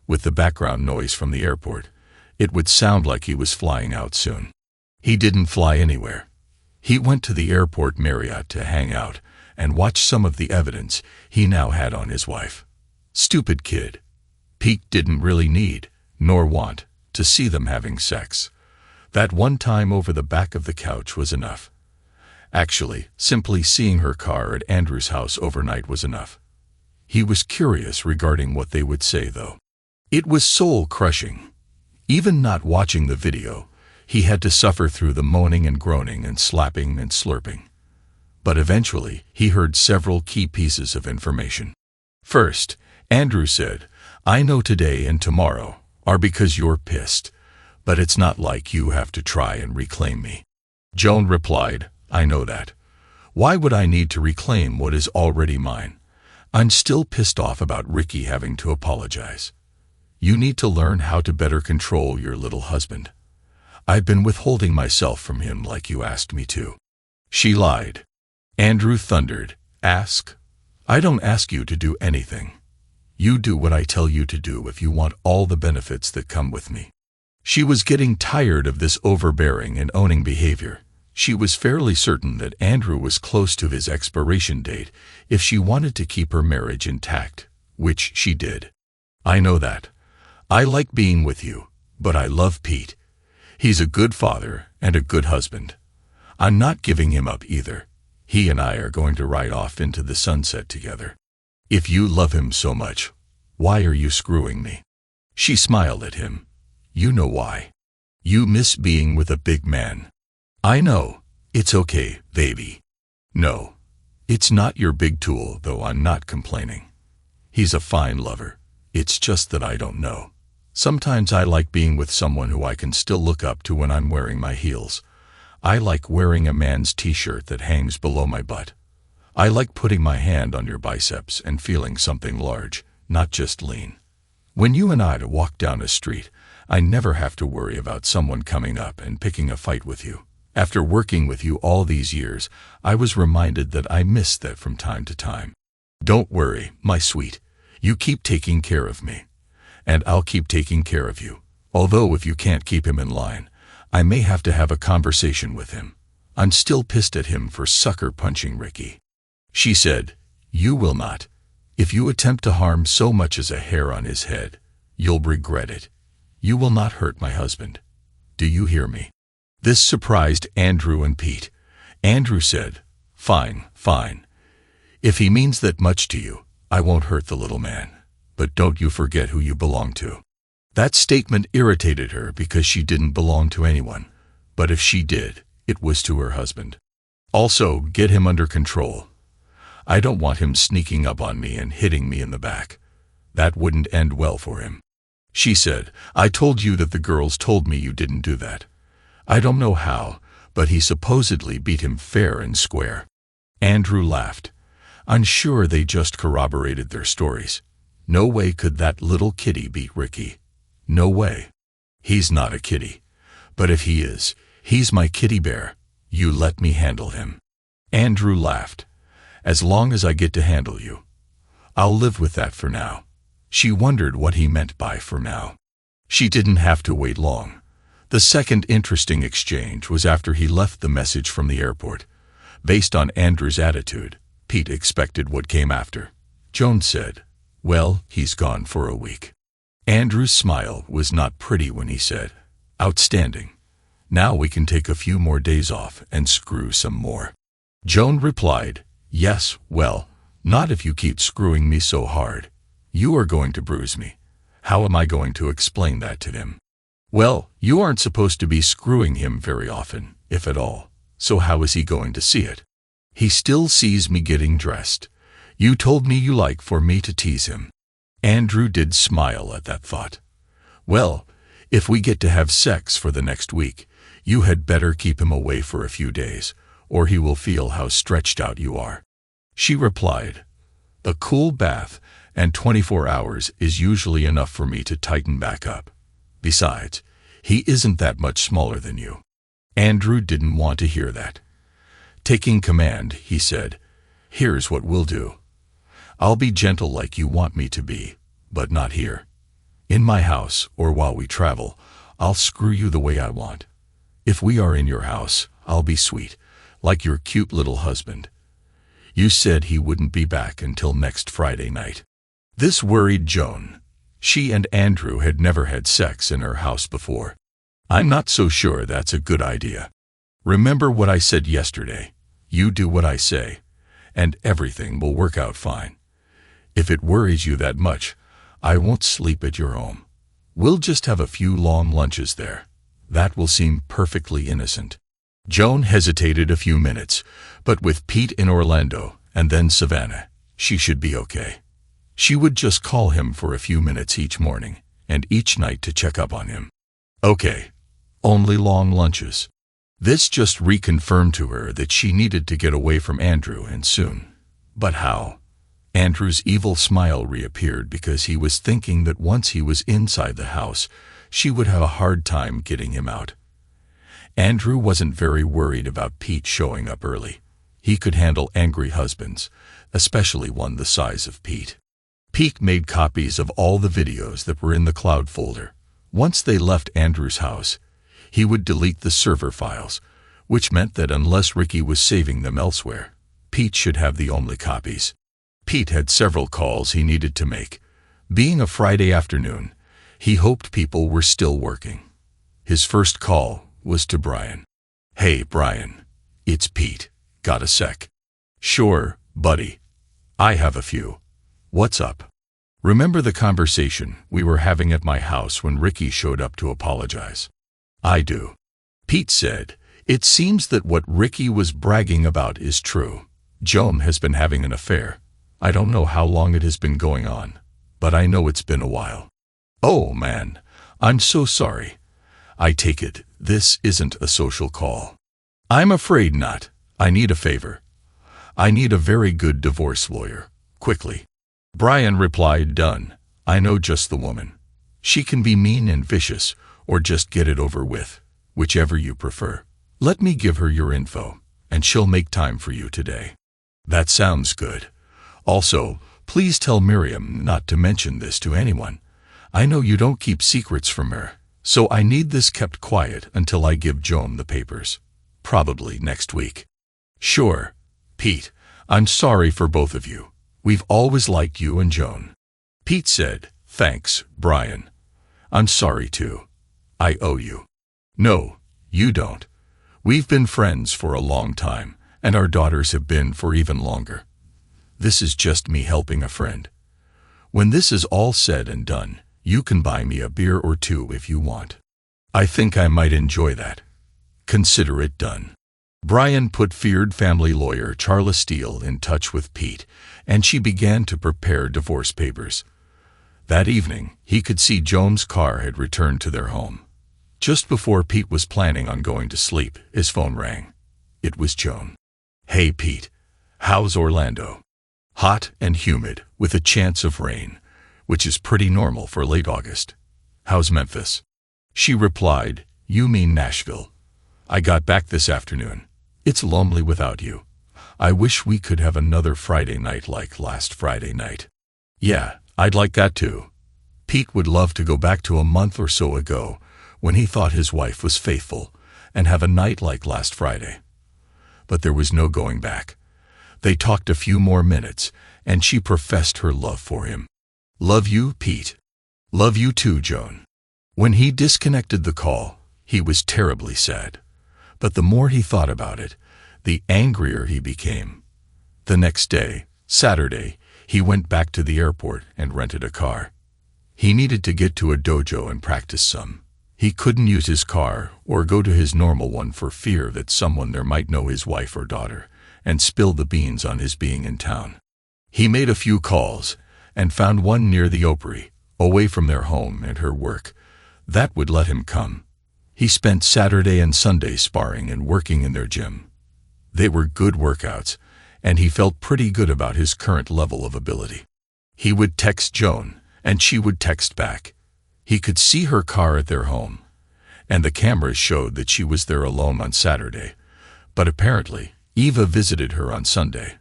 With the background noise from the airport, it would sound like he was flying out soon. He didn't fly anywhere. He went to the airport Marriott to hang out and watch some of the evidence he now had on his wife. Stupid kid. Pete didn't really need, nor want, to see them having sex. That one time over the back of the couch was enough. Actually, simply seeing her car at Andrew's house overnight was enough. He was curious regarding what they would say, though. It was soul-crushing. Even not watching the video, he had to suffer through the moaning and groaning and slapping and slurping. But eventually, he heard several key pieces of information. First, Andrew said, "I know today and tomorrow are because you're pissed, but it's not like you have to try and reclaim me." Joan replied, "I know that. Why would I need to reclaim what is already mine? I'm still pissed off about Ricky having to apologize. You need to learn how to better control your little husband. I've been withholding myself from him like you asked me to." She lied. Andrew thundered, "Ask? I don't ask you to do anything. You do what I tell you to do if you want all the benefits that come with me." She was getting tired of this overbearing and owning behavior. She was fairly certain that Andrew was close to his expiration date if she wanted to keep her marriage intact, which she did. "I know that. I like being with you, but I love Pete. He's a good father and a good husband. I'm not giving him up either. He and I are going to ride off into the sunset together. If you love him so much, why are you screwing me?" She smiled at him. "You know why. You miss being with a big man." "I know. It's okay, baby." "No, it's not your big tool, though I'm not complaining. He's a fine lover. It's just that I don't know. Sometimes I like being with someone who I can still look up to when I'm wearing my heels. I like wearing a man's t-shirt that hangs below my butt. I like putting my hand on your biceps and feeling something large, not just lean. When you and I walk down a street, I never have to worry about someone coming up and picking a fight with you. After working with you all these years, I was reminded that I miss that from time to time. Don't worry, my sweet. You keep taking care of me, and I'll keep taking care of you. Although if you can't keep him in line, I may have to have a conversation with him. I'm still pissed at him for sucker punching Ricky." She said, "You will not. If you attempt to harm so much as a hair on his head, you'll regret it. You will not hurt my husband. Do you hear me?" This surprised Andrew and Pete. Andrew said, "Fine, fine. If he means that much to you, I won't hurt the little man. But don't you forget who you belong to." That statement irritated her because she didn't belong to anyone. But if she did, it was to her husband. Also, get him under control. I don't want him sneaking up on me and hitting me in the back. That wouldn't end well for him. She said, "I told you that the girls told me you didn't do that. I don't know how, but he supposedly beat him fair and square." Andrew laughed. "I'm sure they just corroborated their stories. No way could that little kitty beat Ricky. No way. He's not a kitty. But if he is, he's my kitty bear. You let me handle him." Andrew laughed. "As long as I get to handle you. I'll live with that for now." She wondered what he meant by "for now." She didn't have to wait long. The second interesting exchange was after he left the message from the airport. Based on Andrew's attitude, Pete expected what came after. Joan said, "Well, he's gone for a week." Andrew's smile was not pretty when he said, "Outstanding. Now we can take a few more days off and screw some more." Joan replied, "Yes, well, not if you keep screwing me so hard. You are going to bruise me. How am I going to explain that to him?" "Well, you aren't supposed to be screwing him very often, if at all. So how is he going to see it? He still sees me getting dressed. You told me you like for me to tease him." Andrew did smile at that thought. "Well, if we get to have sex for the next week, you had better keep him away for a few days, or he will feel how stretched out you are." She replied, "A cool bath and 24 hours is usually enough for me to tighten back up. Besides, he isn't that much smaller than you." Andrew didn't want to hear that. Taking command, he said, "Here's what we'll do. I'll be gentle like you want me to be, but not here. In my house, or while we travel, I'll screw you the way I want. If we are in your house, I'll be sweet, like your cute little husband. You said he wouldn't be back until next Friday night." This worried Joan. She and Andrew had never had sex in her house before. "I'm not so sure that's a good idea. Remember what I said yesterday. You do what I say, and everything will work out fine. If it worries you that much, I won't sleep at your home. We'll just have a few long lunches there. That will seem perfectly innocent." Joan hesitated a few minutes, but with Pete in Orlando and then Savannah, she should be okay. She would just call him for a few minutes each morning and each night to check up on him. Okay, only long lunches. This just reconfirmed to her that she needed to get away from Andrew, and soon. But how? Andrew's evil smile reappeared because he was thinking that once he was inside the house, she would have a hard time getting him out. Andrew wasn't very worried about Pete showing up early. He could handle angry husbands, especially one the size of Pete. Pete made copies of all the videos that were in the cloud folder. Once they left Andrew's house, he would delete the server files, which meant that unless Ricky was saving them elsewhere, Pete should have the only copies. Pete had several calls he needed to make. Being a Friday afternoon, he hoped people were still working. His first call was to Brian. "Hey, Brian. It's Pete. Got a sec?" "Sure, buddy. I have a few. What's up?" "Remember the conversation we were having at my house when Ricky showed up to apologize?" "I do." Pete said, "It seems that what Ricky was bragging about is true. Joan has been having an affair. I don't know how long it has been going on, but I know it's been a while." "Oh, man. I'm so sorry. I take it this isn't a social call." "I'm afraid not. I need a favor. I need a very good divorce lawyer, quickly." Brian replied, "Done. I know just the woman. She can be mean and vicious, or just get it over with, whichever you prefer. Let me give her your info, and she'll make time for you today." "That sounds good. Also, please tell Miriam not to mention this to anyone. I know you don't keep secrets from her, so I need this kept quiet until I give Joan the papers. Probably next week." "Sure, Pete. I'm sorry for both of you. We've always liked you and Joan." Pete said, "Thanks, Brian. I'm sorry too. I owe you." "No, you don't. We've been friends for a long time, and our daughters have been for even longer. This is just me helping a friend. When this is all said and done, you can buy me a beer or two if you want. I think I might enjoy that. Consider it done." Brian put feared family lawyer Charla Steele in touch with Pete, and she began to prepare divorce papers. That evening, he could see Joan's car had returned to their home. Just before Pete was planning on going to sleep, his phone rang. It was Joan. "Hey Pete, how's Orlando?" "Hot and humid, with a chance of rain, which is pretty normal for late August." "How's Memphis?" She replied, "You mean Nashville. I got back this afternoon. It's lonely without you. I wish we could have another Friday night like last Friday night." "Yeah, I'd like that too." Pete would love to go back to a month or so ago, when he thought his wife was faithful, and have a night like last Friday. But there was no going back. They talked a few more minutes, and she professed her love for him. "Love you, Pete." "Love you too, Joan." When he disconnected the call, he was terribly sad. But the more he thought about it, the angrier he became. The next day, Saturday, he went back to the airport and rented a car. He needed to get to a dojo and practice some. He couldn't use his car or go to his normal one for fear that someone there might know his wife or daughter and spill the beans on his being in town. He made a few calls and found one near the Opry, away from their home and her work. That would let him come. He spent Saturday and Sunday sparring and working in their gym. They were good workouts, and he felt pretty good about his current level of ability. He would text Joan, and she would text back. He could see her car at their home, and the cameras showed that she was there alone on Saturday, but apparently Eva visited her on Sunday.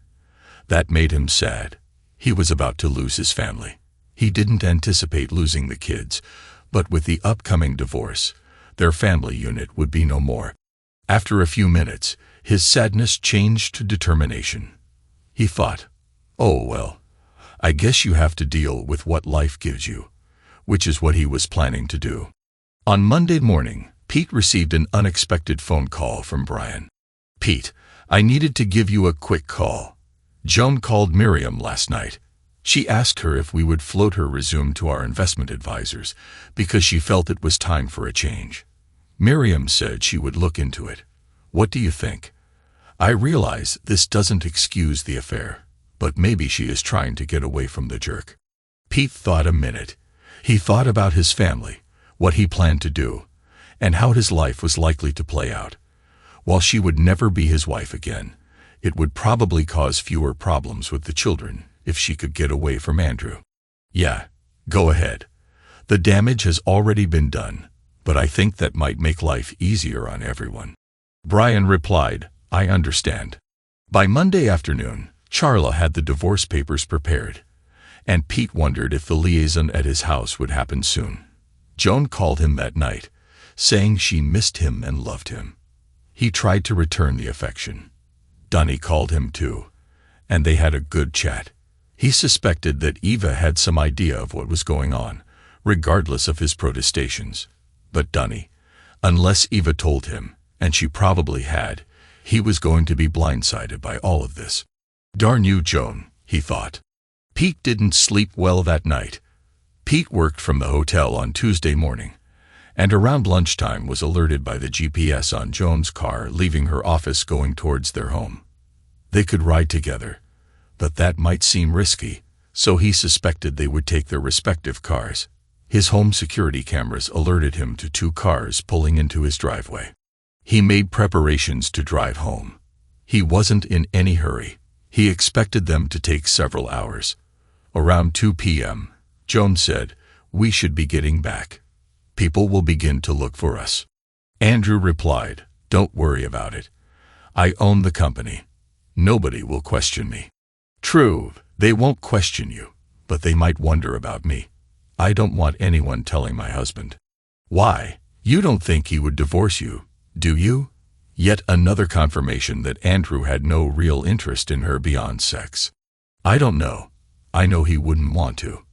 That made him sad. He was about to lose his family. He didn't anticipate losing the kids, but with the upcoming divorce, their family unit would be no more. After a few minutes, his sadness changed to determination. He thought, "Oh well, I guess you have to deal with what life gives you," which is what he was planning to do. On Monday morning, Pete received an unexpected phone call from Brian. "Pete, I needed to give you a quick call. Joan called Miriam last night. She asked her if we would float her resume to our investment advisors because she felt it was time for a change. Miriam said she would look into it. What do you think? I realize this doesn't excuse the affair, but maybe she is trying to get away from the jerk." Pete thought a minute. He thought about his family, what he planned to do, and how his life was likely to play out. While she would never be his wife again, it would probably cause fewer problems with the children if she could get away from Andrew. "Yeah, go ahead. The damage has already been done, but I think that might make life easier on everyone." Brian replied, "I understand." By Monday afternoon, Charla had the divorce papers prepared, and Pete wondered if the liaison at his house would happen soon. Joan called him that night, saying she missed him and loved him. He tried to return the affection. Dunny called him too, and they had a good chat. He suspected that Eva had some idea of what was going on, regardless of his protestations. But Dunny, unless Eva told him, and she probably had, he was going to be blindsided by all of this. Darn you, Joan, he thought. Pete didn't sleep well that night. Pete worked from the hotel on Tuesday morning, and around lunchtime was alerted by the GPS on Joan's car leaving her office going towards their home. They could ride together, but that might seem risky, so he suspected they would take their respective cars. His home security cameras alerted him to 2 cars pulling into his driveway. He made preparations to drive home. He wasn't in any hurry. He expected them to take several hours. Around 2 p.m., Joan said, "We should be getting back. People will begin to look for us." Andrew replied, "Don't worry about it. I own the company. Nobody will question me." "True, they won't question you, but they might wonder about me. I don't want anyone telling my husband." "Why? You don't think he would divorce you, do you?" Yet another confirmation that Andrew had no real interest in her beyond sex. "I don't know. I know he wouldn't want to.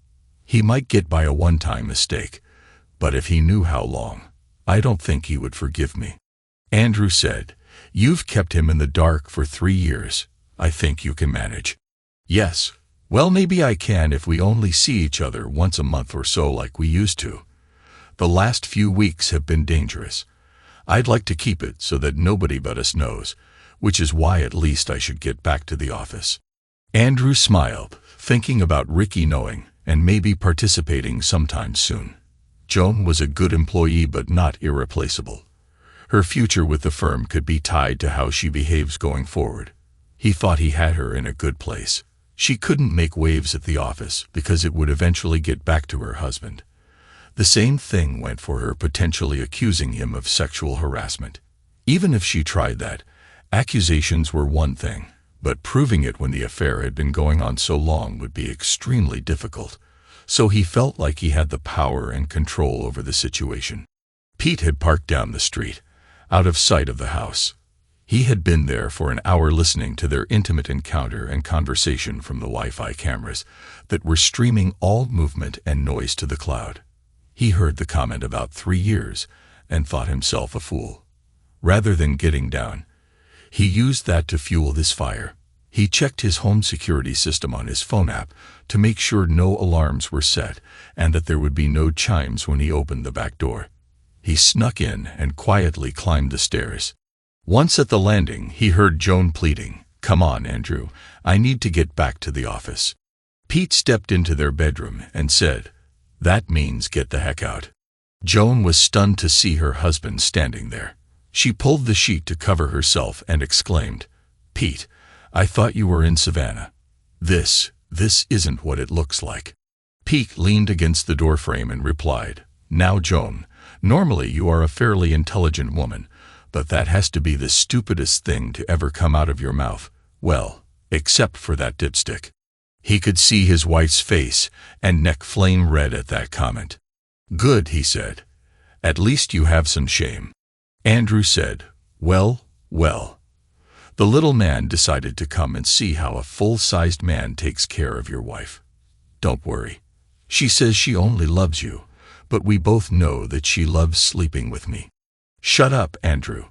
He might get by a one-time mistake, but if he knew how long, I don't think he would forgive me." Andrew said, You've kept him in the dark for 3 years. I think you can manage." "Yes. Well, maybe I can if we only see each other once a month or so like we used to. The last few weeks have been dangerous. I'd like to keep it so that nobody but us knows, which is why at least I should get back to the office." Andrew smiled, thinking about Ricky knowing and maybe participating sometime soon. Joan was a good employee but not irreplaceable. Her future with the firm could be tied to how she behaves going forward. He thought he had her in a good place. She couldn't make waves at the office because it would eventually get back to her husband. The same thing went for her potentially accusing him of sexual harassment. Even if she tried that, accusations were one thing, but proving it when the affair had been going on so long would be extremely difficult. So he felt like he had the power and control over the situation. Pete had parked down the street, out of sight of the house. He had been there for an hour listening to their intimate encounter and conversation from the Wi-Fi cameras that were streaming all movement and noise to the cloud. He heard the comment about 3 years and thought himself a fool. Rather than getting down, he used that to fuel this fire. He checked his home security system on his phone app to make sure no alarms were set and that there would be no chimes when he opened the back door. He snuck in and quietly climbed the stairs. Once at the landing, he heard Joan pleading, "Come on, Andrew, I need to get back to the office." Pete stepped into their bedroom and said, "That means get the heck out." Joan was stunned to see her husband standing there. She pulled the sheet to cover herself and exclaimed, "Pete, I thought you were in Savannah. This isn't what it looks like." Pete leaned against the doorframe and replied, "Now, Joan, normally you are a fairly intelligent woman, but that has to be the stupidest thing to ever come out of your mouth. Well, except for that dipstick." He could see his wife's face and neck flame red at that comment. "Good," he said. "At least you have some shame." Andrew said, Well. The little man decided to come and see how a full-sized man takes care of your wife. Don't worry. She says she only loves you, but we both know that she loves sleeping with me." "Shut up, Andrew."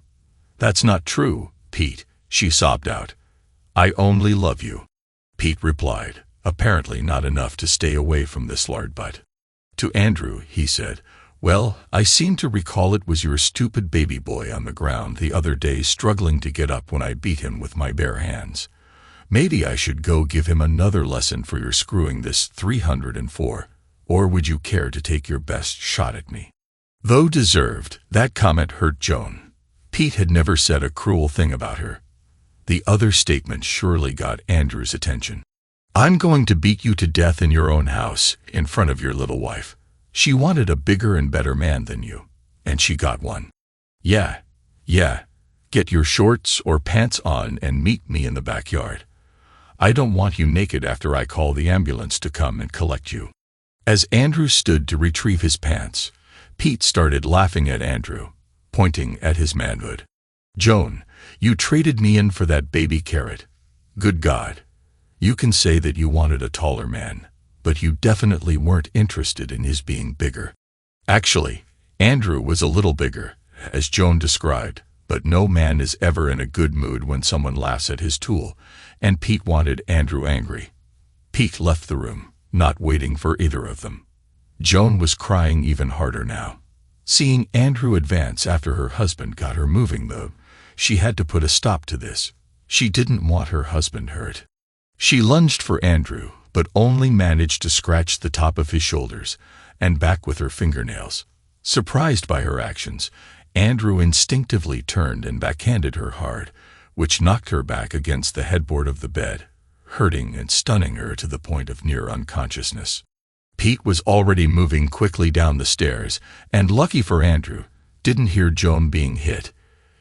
"That's not true, Pete," she sobbed out. "I only love you." Pete replied, apparently not enough to stay away from this lard butt. To Andrew, he said, "Well, I seem to recall it was your stupid baby boy on the ground the other day struggling to get up when I beat him with my bare hands. Maybe I should go give him another lesson for your screwing this 304, or would you care to take your best shot at me?" Though deserved, that comment hurt Joan. Pete had never said a cruel thing about her. The other statement surely got Andrew's attention. "I'm going to beat you to death in your own house, in front of your little wife. She wanted a bigger and better man than you, and she got one. Yeah. Get your shorts or pants on and meet me in the backyard. I don't want you naked after I call the ambulance to come and collect you." As Andrew stood to retrieve his pants, Pete started laughing at Andrew, pointing at his manhood. "Joan, you traded me in for that baby carrot. Good God. You can say that you wanted a taller man, but you definitely weren't interested in his being bigger." Actually, Andrew was a little bigger, as Joan described, but no man is ever in a good mood when someone laughs at his tool, and Pete wanted Andrew angry. Pete left the room, not waiting for either of them. Joan was crying even harder now. Seeing Andrew advance after her husband got her moving, though, she had to put a stop to this. She didn't want her husband hurt. She lunged for Andrew, but only managed to scratch the top of his shoulders and back with her fingernails. Surprised by her actions, Andrew instinctively turned and backhanded her hard, which knocked her back against the headboard of the bed, hurting and stunning her to the point of near unconsciousness. Pete was already moving quickly down the stairs, and lucky for Andrew, didn't hear Joan being hit.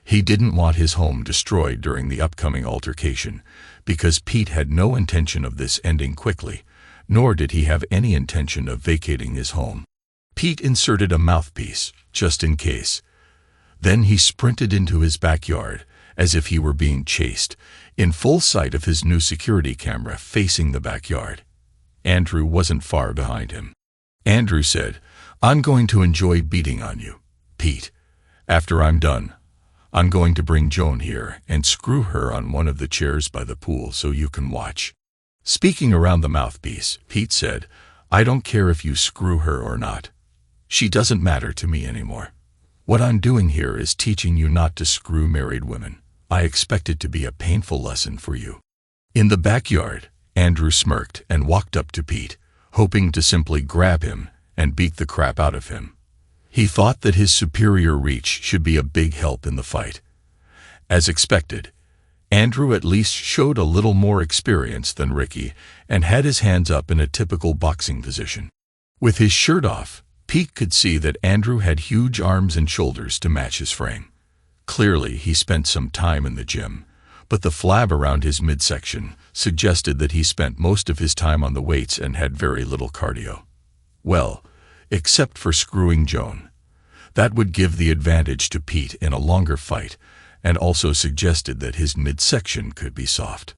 He didn't want his home destroyed during the upcoming altercation, because Pete had no intention of this ending quickly, nor did he have any intention of vacating his home. Pete inserted a mouthpiece, just in case. Then he sprinted into his backyard, as if he were being chased, in full sight of his new security camera facing the backyard. Andrew wasn't far behind him. Andrew said, "I'm going to enjoy beating on you, Pete. After I'm done, I'm going to bring Joan here and screw her on one of the chairs by the pool so you can watch." Speaking around the mouthpiece, Pete said, "I don't care if you screw her or not. She doesn't matter to me anymore. What I'm doing here is teaching you not to screw married women. I expect it to be a painful lesson for you." In the backyard, Andrew smirked and walked up to Pete, hoping to simply grab him and beat the crap out of him. He thought that his superior reach should be a big help in the fight. As expected, Andrew at least showed a little more experience than Ricky and had his hands up in a typical boxing position. With his shirt off, Pete could see that Andrew had huge arms and shoulders to match his frame. Clearly, he spent some time in the gym, but the flab around his midsection suggested that he spent most of his time on the weights and had very little cardio. Well, except for screwing Joan. That would give the advantage to Pete in a longer fight, and also suggested that his midsection could be soft.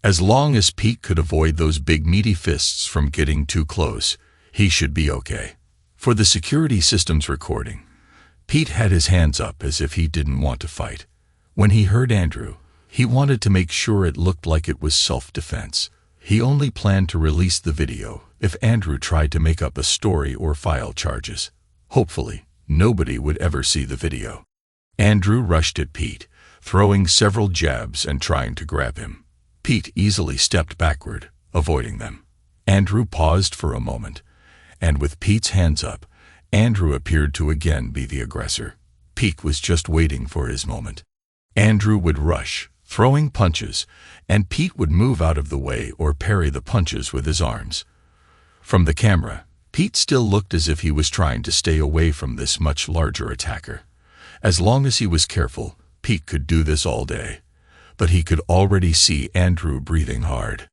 As long as Pete could avoid those big meaty fists from getting too close, he should be okay. For the security system's recording, Pete had his hands up as if he didn't want to fight. When he heard Andrew, he wanted to make sure it looked like it was self-defense. He only planned to release the video if Andrew tried to make up a story or file charges. Hopefully, nobody would ever see the video. Andrew rushed at Pete, throwing several jabs and trying to grab him. Pete easily stepped backward, avoiding them. Andrew paused for a moment, and with Pete's hands up, Andrew appeared to again be the aggressor. Pete was just waiting for his moment. Andrew would rush, throwing punches, and Pete would move out of the way or parry the punches with his arms. From the camera, Pete still looked as if he was trying to stay away from this much larger attacker. As long as he was careful, Pete could do this all day. But he could already see Andrew breathing hard.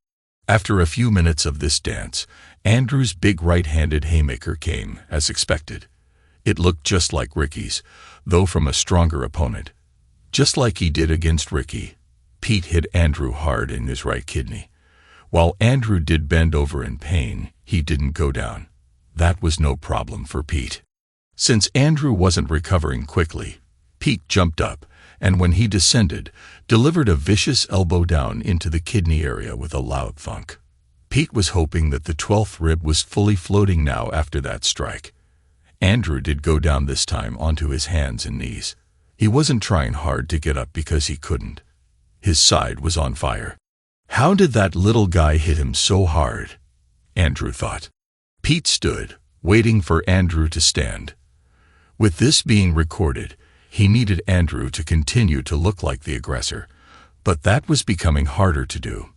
After a few minutes of this dance, Andrew's big right-handed haymaker came, as expected. It looked just like Ricky's, though from a stronger opponent. Just like he did against Ricky, Pete hit Andrew hard in his right kidney. While Andrew did bend over in pain, he didn't go down. That was no problem for Pete. Since Andrew wasn't recovering quickly, Pete jumped up, and when he descended, delivered a vicious elbow down into the kidney area with a loud thunk. Pete was hoping that the 12th rib was fully floating now after that strike. Andrew did go down this time onto his hands and knees. He wasn't trying hard to get up because he couldn't. His side was on fire. How did that little guy hit him so hard? Andrew thought. Pete stood, waiting for Andrew to stand. With this being recorded, he needed Andrew to continue to look like the aggressor, but that was becoming harder to do.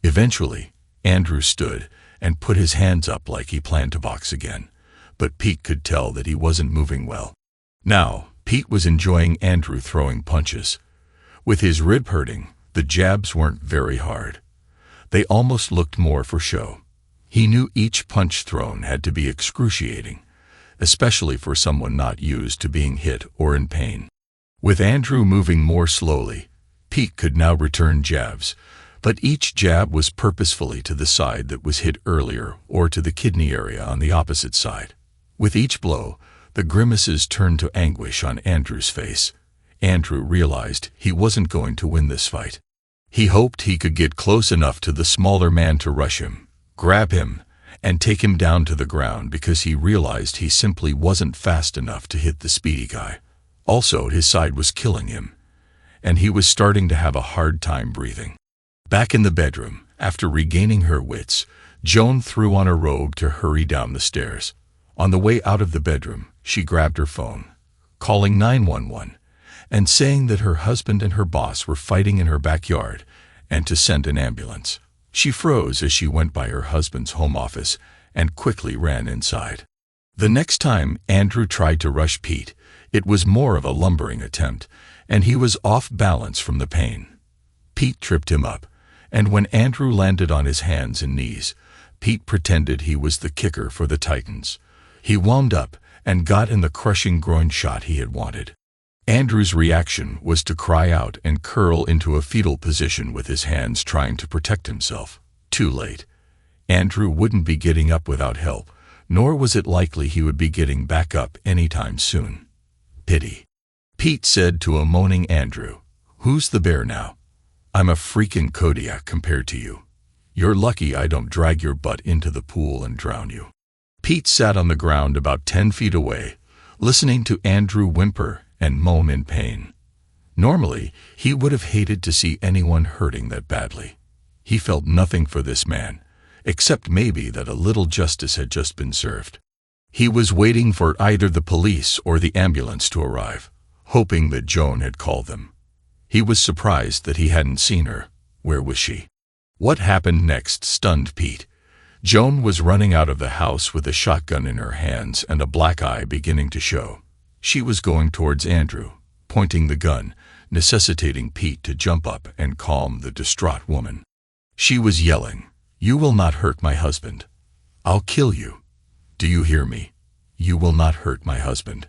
Eventually, Andrew stood and put his hands up like he planned to box again, but Pete could tell that he wasn't moving well. Now, Pete was enjoying Andrew throwing punches. With his rib hurting, the jabs weren't very hard. They almost looked more for show. He knew each punch thrown had to be excruciating, especially for someone not used to being hit or in pain. With Andrew moving more slowly, Pete could now return jabs, but each jab was purposefully to the side that was hit earlier or to the kidney area on the opposite side. With each blow, the grimaces turned to anguish on Andrew's face. Andrew realized he wasn't going to win this fight. He hoped he could get close enough to the smaller man to rush him, grab him, and take him down to the ground because he realized he simply wasn't fast enough to hit the speedy guy. Also, his side was killing him, and he was starting to have a hard time breathing. Back in the bedroom, after regaining her wits, Joan threw on a robe to hurry down the stairs. On the way out of the bedroom, she grabbed her phone, calling 911, and saying that her husband and her boss were fighting in her backyard and to send an ambulance. She froze as she went by her husband's home office and quickly ran inside. The next time Andrew tried to rush Pete, it was more of a lumbering attempt, and he was off balance from the pain. Pete tripped him up, and when Andrew landed on his hands and knees, Pete pretended he was the kicker for the Titans. He wound up and got in the crushing groin shot he had wanted. Andrew's reaction was to cry out and curl into a fetal position with his hands trying to protect himself. Too late. Andrew wouldn't be getting up without help, nor was it likely he would be getting back up anytime soon. Pity. Pete said to a moaning Andrew, "Who's the bear now? I'm a freaking Kodiak compared to you. You're lucky I don't drag your butt into the pool and drown you." Pete sat on the ground about 10 feet away, listening to Andrew whimper and moan in pain. Normally, he would have hated to see anyone hurting that badly. He felt nothing for this man, except maybe that a little justice had just been served. He was waiting for either the police or the ambulance to arrive, hoping that Joan had called them. He was surprised that he hadn't seen her. Where was she? What happened next stunned Pete. Joan was running out of the house with a shotgun in her hands and a black eye beginning to show. She was going towards Andrew, pointing the gun, necessitating Pete to jump up and calm the distraught woman. She was yelling, "You will not hurt my husband. I'll kill you. Do you hear me? You will not hurt my husband."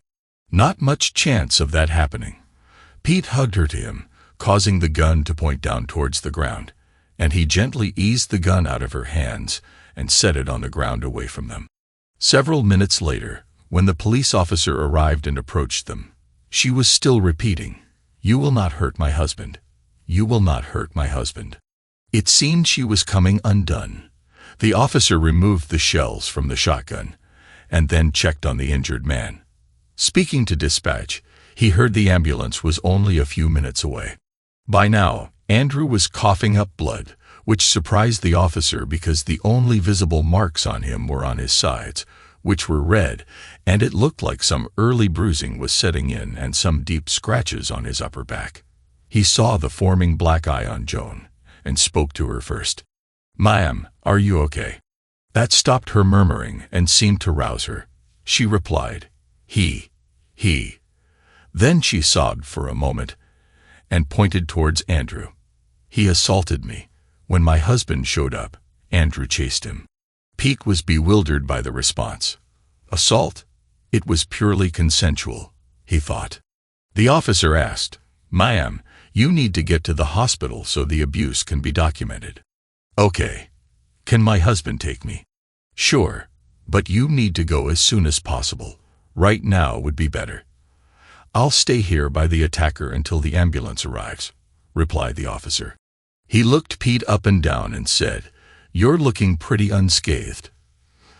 Not much chance of that happening. Pete hugged her to him, causing the gun to point down towards the ground, and he gently eased the gun out of her hands and set it on the ground away from them. Several minutes later, when the police officer arrived and approached them, she was still repeating, "You will not hurt my husband. You will not hurt my husband." It seemed she was coming undone. The officer removed the shells from the shotgun and then checked on the injured man. Speaking to dispatch, he heard the ambulance was only a few minutes away. By now, Andrew was coughing up blood, which surprised the officer because the only visible marks on him were on his sides, which were red, and it looked like some early bruising was setting in and some deep scratches on his upper back. He saw the forming black eye on Joan and spoke to her first. "Ma'am, are you okay?" That stopped her murmuring and seemed to rouse her. She replied, He. Then she sobbed for a moment and pointed towards Andrew. "He assaulted me. When my husband showed up, Andrew chased him." Pete was bewildered by the response. Assault? It was purely consensual, he thought. The officer asked, "Ma'am, you need to get to the hospital so the abuse can be documented." "Okay. Can my husband take me?" "Sure, but you need to go as soon as possible. Right now would be better." "I'll stay here by the attacker until the ambulance arrives," replied the officer. He looked Pete up and down and said, "You're looking pretty unscathed.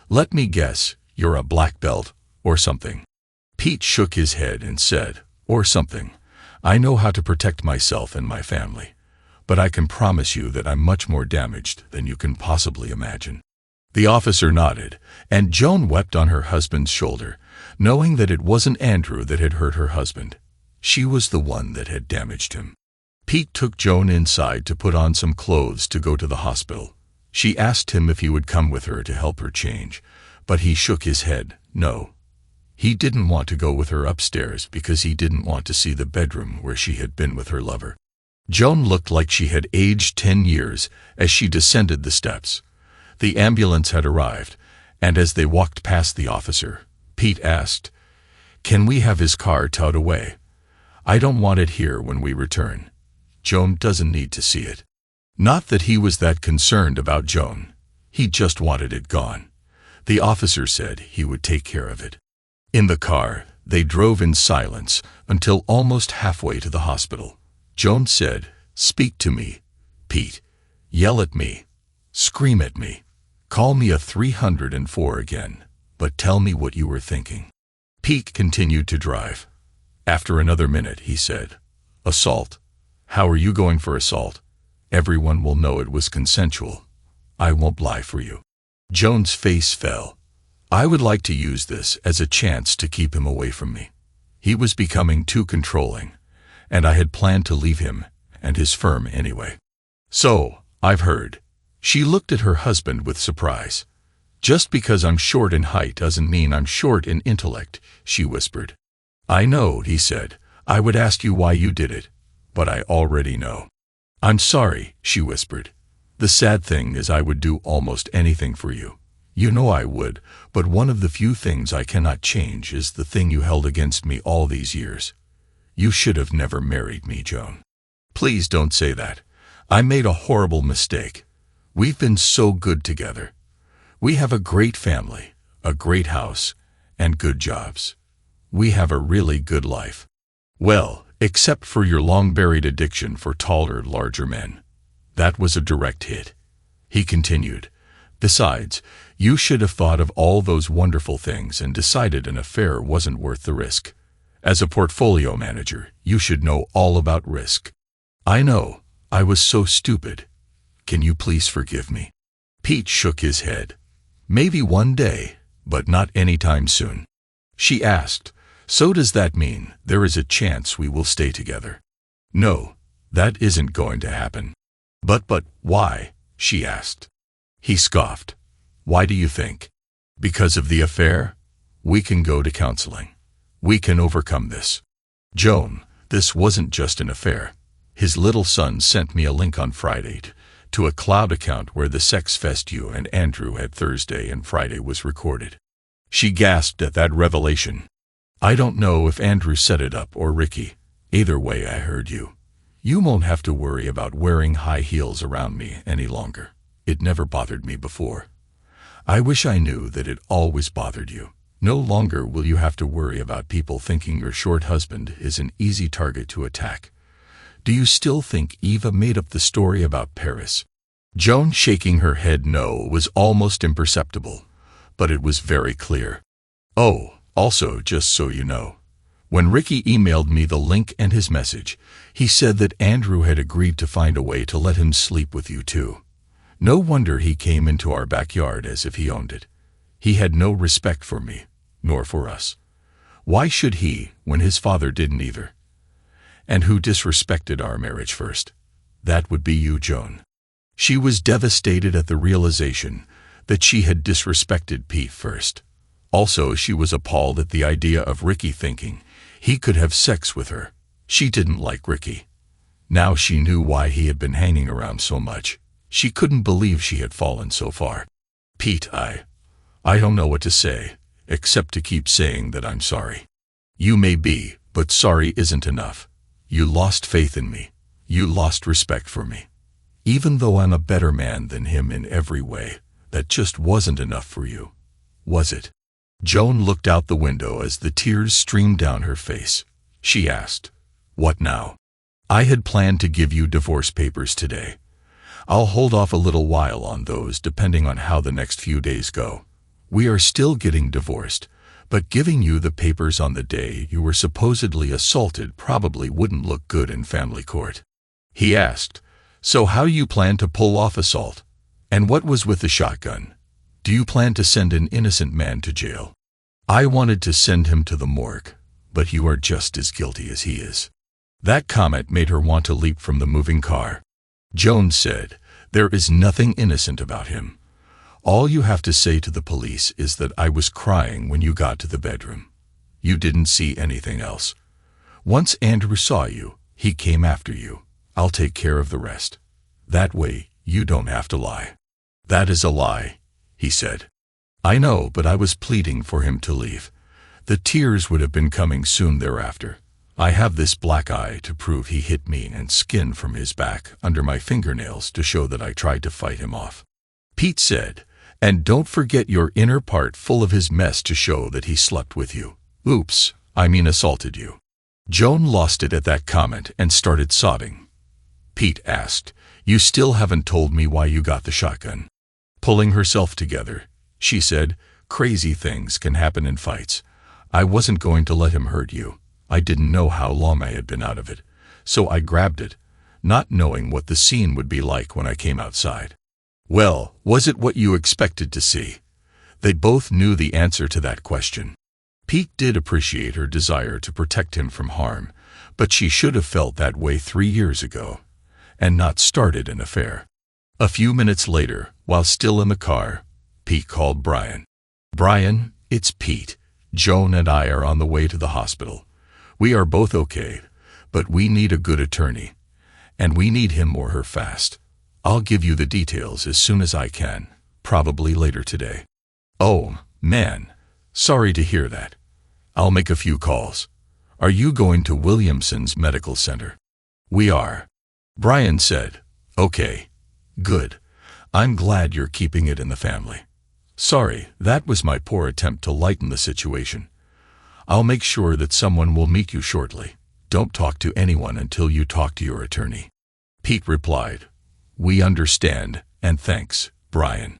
Let me guess, you're a black belt, or something." Pete shook his head and said, "Or something. I know how to protect myself and my family, but I can promise you that I'm much more damaged than you can possibly imagine." The officer nodded, and Joan wept on her husband's shoulder, knowing that it wasn't Andrew that had hurt her husband. She was the one that had damaged him. Pete took Joan inside to put on some clothes to go to the hospital. She asked him if he would come with her to help her change, but he shook his head, no. He didn't want to go with her upstairs because he didn't want to see the bedroom where she had been with her lover. Joan looked like she had aged 10 years as she descended the steps. The ambulance had arrived, and as they walked past the officer, Pete asked, "Can we have his car towed away? I don't want it here when we return. Joan doesn't need to see it." Not that he was that concerned about Joan. He just wanted it gone. The officer said he would take care of it. In the car, they drove in silence until almost halfway to the hospital. Joan said, "Speak to me, Pete. Yell at me. Scream at me. Call me a 304 again, but tell me what you were thinking." Pete continued to drive. After another minute, he said, "Assault? How are you going for assault? Everyone will know it was consensual. I won't lie for you." Joan's face fell. "I would like to use this as a chance to keep him away from me. He was becoming too controlling, and I had planned to leave him and his firm anyway." "So, I've heard." She looked at her husband with surprise. "Just because I'm short in height doesn't mean I'm short in intellect," she whispered. "I know," he said. "I would ask you why you did it, but I already know." "I'm sorry," she whispered. "The sad thing is I would do almost anything for you. You know I would, but one of the few things I cannot change is the thing you held against me all these years. You should have never married me, Joan. Please don't say that. I made a horrible mistake. We've been so good together. We have a great family, a great house, and good jobs. We have a really good life." Well, except for your long-buried addiction for taller, larger men. That was a direct hit. He continued, besides, you should have thought of all those wonderful things and decided an affair wasn't worth the risk. As a portfolio manager, you should know all about risk. I know, I was so stupid. Can you please forgive me? Pete shook his head. Maybe one day, but not anytime soon. She asked, so does that mean there is a chance we will stay together? No, that isn't going to happen. But why? She asked. He scoffed. Why do you think? Because of the affair? We can go to counseling. We can overcome this. Joan, this wasn't just an affair. His little son sent me a link on Friday to a cloud account where the sex fest you and Andrew had Thursday and Friday was recorded. She gasped at that revelation. I don't know if Andrew set it up or Ricky. Either way, I heard you. You won't have to worry about wearing high heels around me any longer. It never bothered me before. I wish I knew that it always bothered you. No longer will you have to worry about people thinking your short husband is an easy target to attack. Do you still think Eva made up the story about Paris? Joan, shaking her head no, was almost imperceptible, but it was very clear. Oh, also, just so you know, when Ricky emailed me the link and his message, he said that Andrew had agreed to find a way to let him sleep with you too. No wonder he came into our backyard as if he owned it. He had no respect for me, nor for us. Why should he, when his father didn't either? And who disrespected our marriage first? That would be you, Joan. She was devastated at the realization that she had disrespected Pete first. Also, she was appalled at the idea of Ricky thinking he could have sex with her. She didn't like Ricky. Now she knew why he had been hanging around so much. She couldn't believe she had fallen so far. Pete, I don't know what to say, except to keep saying that I'm sorry. You may be, but sorry isn't enough. You lost faith in me. You lost respect for me. Even though I'm a better man than him in every way, that just wasn't enough for you. Was it? Joan looked out the window as the tears streamed down her face. She asked, what now? I had planned to give you divorce papers today. I'll hold off a little while on those depending on how the next few days go. We are still getting divorced, but giving you the papers on the day you were supposedly assaulted probably wouldn't look good in family court. He asked, so how you plan to pull off assault? And what was with the shotgun? Do you plan to send an innocent man to jail? I wanted to send him to the morgue, but you are just as guilty as he is. That comment made her want to leap from the moving car. Joan said, there is nothing innocent about him. All you have to say to the police is that I was crying when you got to the bedroom. You didn't see anything else. Once Andrew saw you, he came after you. I'll take care of the rest. That way, you don't have to lie. That is a lie, he said. I know, but I was pleading for him to leave. The tears would have been coming soon thereafter. I have this black eye to prove he hit me and skin from his back under my fingernails to show that I tried to fight him off. Pete said, and don't forget your inner part full of his mess to show that he slept with you. Oops, I mean assaulted you. Joan lost it at that comment and started sobbing. Pete asked, you still haven't told me why you got the shotgun. Pulling herself together, she said, crazy things can happen in fights. I wasn't going to let him hurt you. I didn't know how long I had been out of it, so I grabbed it, not knowing what the scene would be like when I came outside. Well, was it what you expected to see? They both knew the answer to that question. Pete did appreciate her desire to protect him from harm, but she should have felt that way 3 years ago, and not started an affair. A few minutes later, while still in the car, Pete called Brian. Brian, it's Pete. Joan and I are on the way to the hospital. We are both okay, but we need a good attorney, and we need him or her fast. I'll give you the details as soon as I can, probably later today. Oh, man, sorry to hear that. I'll make a few calls. Are you going to Williamson's Medical Center? We are. Brian said, okay, good. I'm glad you're keeping it in the family. Sorry, that was my poor attempt to lighten the situation. I'll make sure that someone will meet you shortly. Don't talk to anyone until you talk to your attorney." Pete replied, "We understand, and thanks, Brian."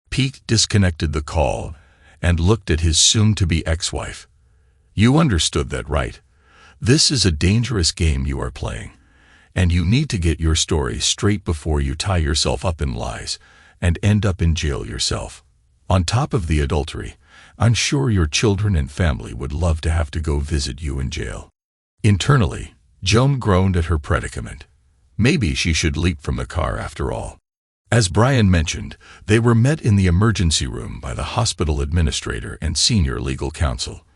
Pete disconnected the call and looked at his soon-to-be ex-wife. "You understood that, right? This is a dangerous game you are playing, and you need to get your story straight before you tie yourself up in lies and end up in jail yourself. On top of the adultery, I'm sure your children and family would love to have to go visit you in jail." Internally, Joan groaned at her predicament. Maybe she should leap from the car after all. As Brian mentioned, they were met in the emergency room by the hospital administrator and senior legal counsel.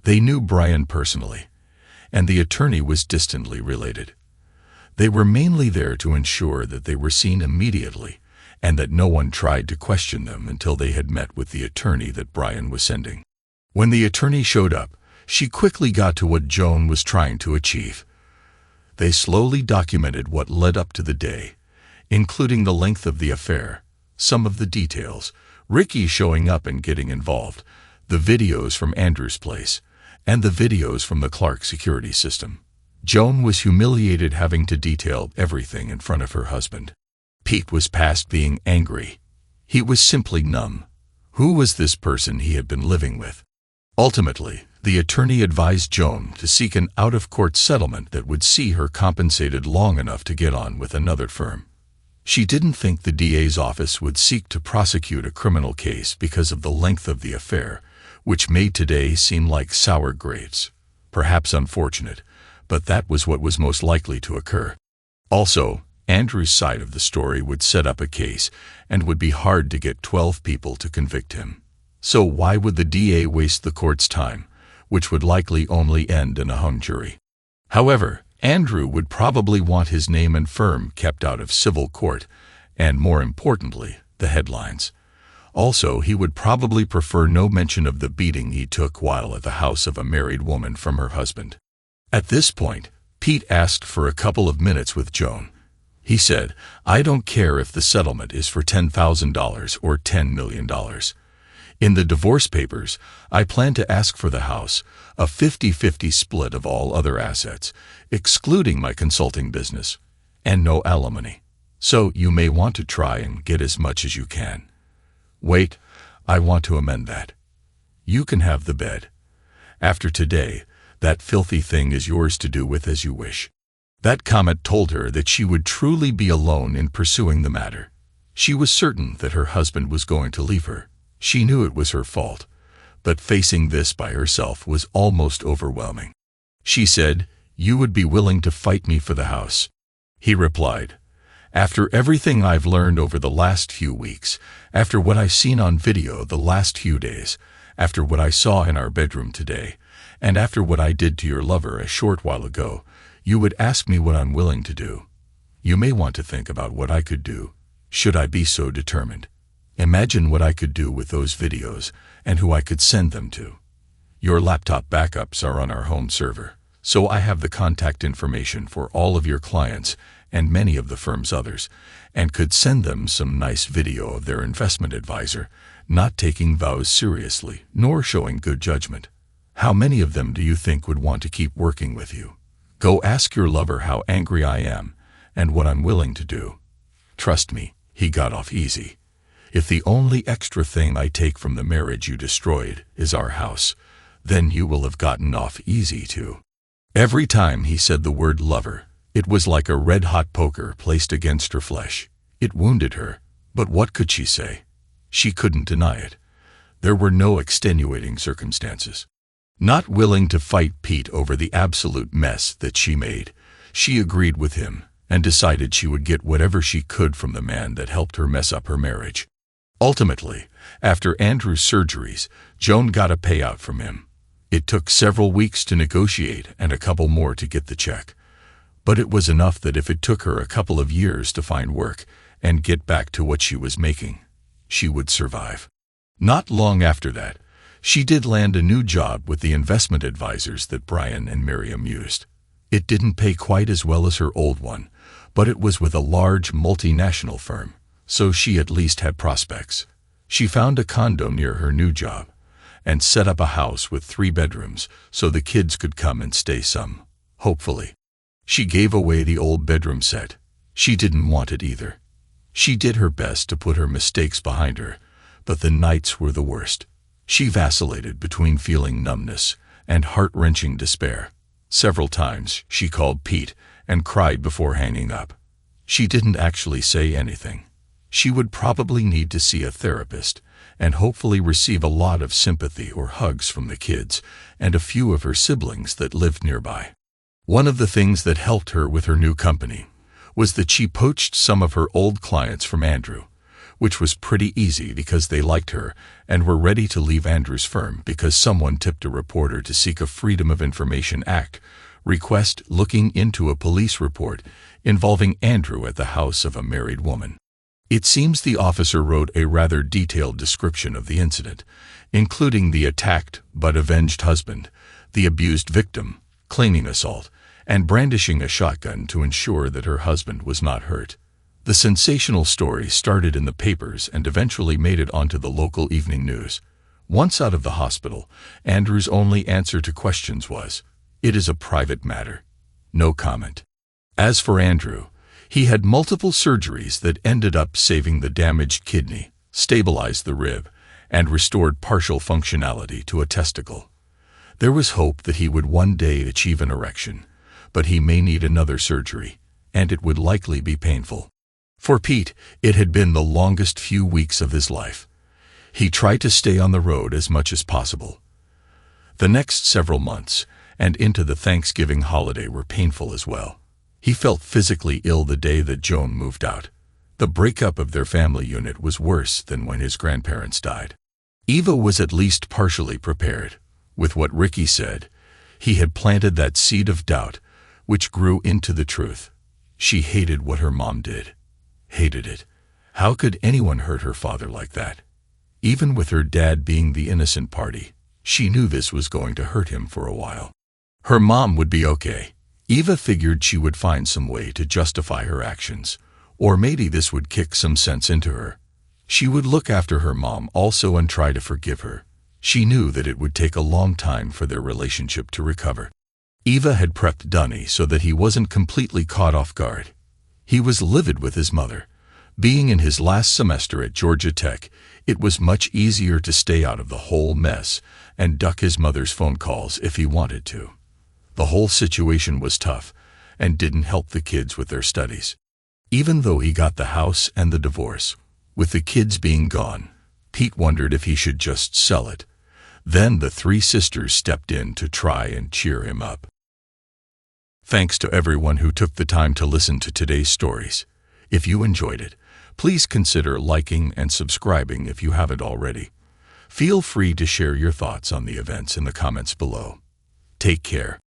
They knew Brian personally, and the attorney was distantly related. They were mainly there to ensure that they were seen immediately and that no one tried to question them until they had met with the attorney that Brian was sending. When the attorney showed up, she quickly got to what Joan was trying to achieve. They slowly documented what led up to the day, including the length of the affair, some of the details, Ricky showing up and getting involved, the videos from Andrew's place, and the videos from the Clark security system. Joan was humiliated having to detail everything in front of her husband. Pete was past being angry. He was simply numb. Who was this person he had been living with? Ultimately, the attorney advised Joan to seek an out-of-court settlement that would see her compensated long enough to get on with another firm. She didn't think the DA's office would seek to prosecute a criminal case because of the length of the affair, which made today seem like sour grapes. Perhaps unfortunate, but that was what was most likely to occur. Also, Andrew's side of the story would set up a case and would be hard to get 12 people to convict him. So why would the DA waste the court's time, which would likely only end in a hung jury? However, Andrew would probably want his name and firm kept out of civil court, and more importantly, the headlines. Also, he would probably prefer no mention of the beating he took while at the house of a married woman from her husband. At this point, Pete asked for a couple of minutes with Joan. He said, "I don't care if the settlement is for $10,000 or $10 million. In the divorce papers, I plan to ask for the house, a 50-50 split of all other assets, excluding my consulting business, and no alimony. So you may want to try and get as much as you can." Wait, I want to amend that. You can have the bed. After today, that filthy thing is yours to do with as you wish. That comment told her that she would truly be alone in pursuing the matter. She was certain that her husband was going to leave her. She knew it was her fault, but facing this by herself was almost overwhelming. She said, "You would be willing to fight me for the house?" He replied, "After everything I've learned over the last few weeks, after what I've seen on video the last few days, after what I saw in our bedroom today, and after what I did to your lover a short while ago, you would ask me what I'm willing to do. You may want to think about what I could do, should I be so determined. Imagine what I could do with those videos and who I could send them to. Your laptop backups are on our home server, so I have the contact information for all of your clients and many of the firm's others, and could send them some nice video of their investment advisor, not taking vows seriously, nor showing good judgment. How many of them do you think would want to keep working with you? Go ask your lover how angry I am and what I'm willing to do. Trust me, he got off easy. If the only extra thing I take from the marriage you destroyed is our house, then you will have gotten off easy too." Every time he said the word lover, it was like a red-hot poker placed against her flesh. It wounded her, but what could she say? She couldn't deny it. There were no extenuating circumstances. Not willing to fight Pete over the absolute mess that she made, she agreed with him and decided she would get whatever she could from the man that helped her mess up her marriage. Ultimately, after Andrew's surgeries, Joan got a payout from him. It took several weeks to negotiate and a couple more to get the check. But it was enough that if it took her a couple of years to find work and get back to what she was making, she would survive. Not long after that, she did land a new job with the investment advisors that Brian and Miriam used. It didn't pay quite as well as her old one, but it was with a large multinational firm, so she at least had prospects. She found a condo near her new job and set up a house with 3 bedrooms so the kids could come and stay some. hopefully. She gave away the old bedroom set. She didn't want it either. She did her best to put her mistakes behind her, but the nights were the worst. She vacillated between feeling numbness and heart-wrenching despair. Several times she called Pete and cried before hanging up. She didn't actually say anything. She would probably need to see a therapist and hopefully receive a lot of sympathy or hugs from the kids and a few of her siblings that lived nearby. One of the things that helped her with her new company was that she poached some of her old clients from Andrew, which was pretty easy because they liked her and were ready to leave Andrew's firm because someone tipped a reporter to seek a Freedom of Information Act request looking into a police report involving Andrew at the house of a married woman. It seems the officer wrote a rather detailed description of the incident, including the attacked but avenged husband, the abused victim, claiming assault, and brandishing a shotgun to ensure that her husband was not hurt. The sensational story started in the papers and eventually made it onto the local evening news. Once out of the hospital, Andrew's only answer to questions was, "It is a private matter." No comment. As for Andrew, he had multiple surgeries that ended up saving the damaged kidney, stabilized the rib, and restored partial functionality to a testicle. There was hope that he would one day achieve an erection, but he may need another surgery, and it would likely be painful. For Pete, it had been the longest few weeks of his life. He tried to stay on the road as much as possible. The next several months and into the Thanksgiving holiday were painful as well. He felt physically ill the day that Joan moved out. The breakup of their family unit was worse than when his grandparents died. Eva was at least partially prepared. With what Ricky said, he had planted that seed of doubt, which grew into the truth. She hated what her mom did. Hated it. How could anyone hurt her father like that? Even with her dad being the innocent party, she knew this was going to hurt him for a while. Her mom would be okay. Eva figured she would find some way to justify her actions, or maybe this would kick some sense into her. She would look after her mom also and try to forgive her. She knew that it would take a long time for their relationship to recover. Eva had prepped Dunny so that he wasn't completely caught off guard. He was livid with his mother. Being in his last semester at Georgia Tech, it was much easier to stay out of the whole mess and duck his mother's phone calls if he wanted to. The whole situation was tough and didn't help the kids with their studies. Even though he got the house and the divorce, with the kids being gone, Pete wondered if he should just sell it. Then the three sisters stepped in to try and cheer him up. Thanks to everyone who took the time to listen to today's stories. If you enjoyed it, please consider liking and subscribing if you haven't already. Feel free to share your thoughts on the events in the comments below. Take care.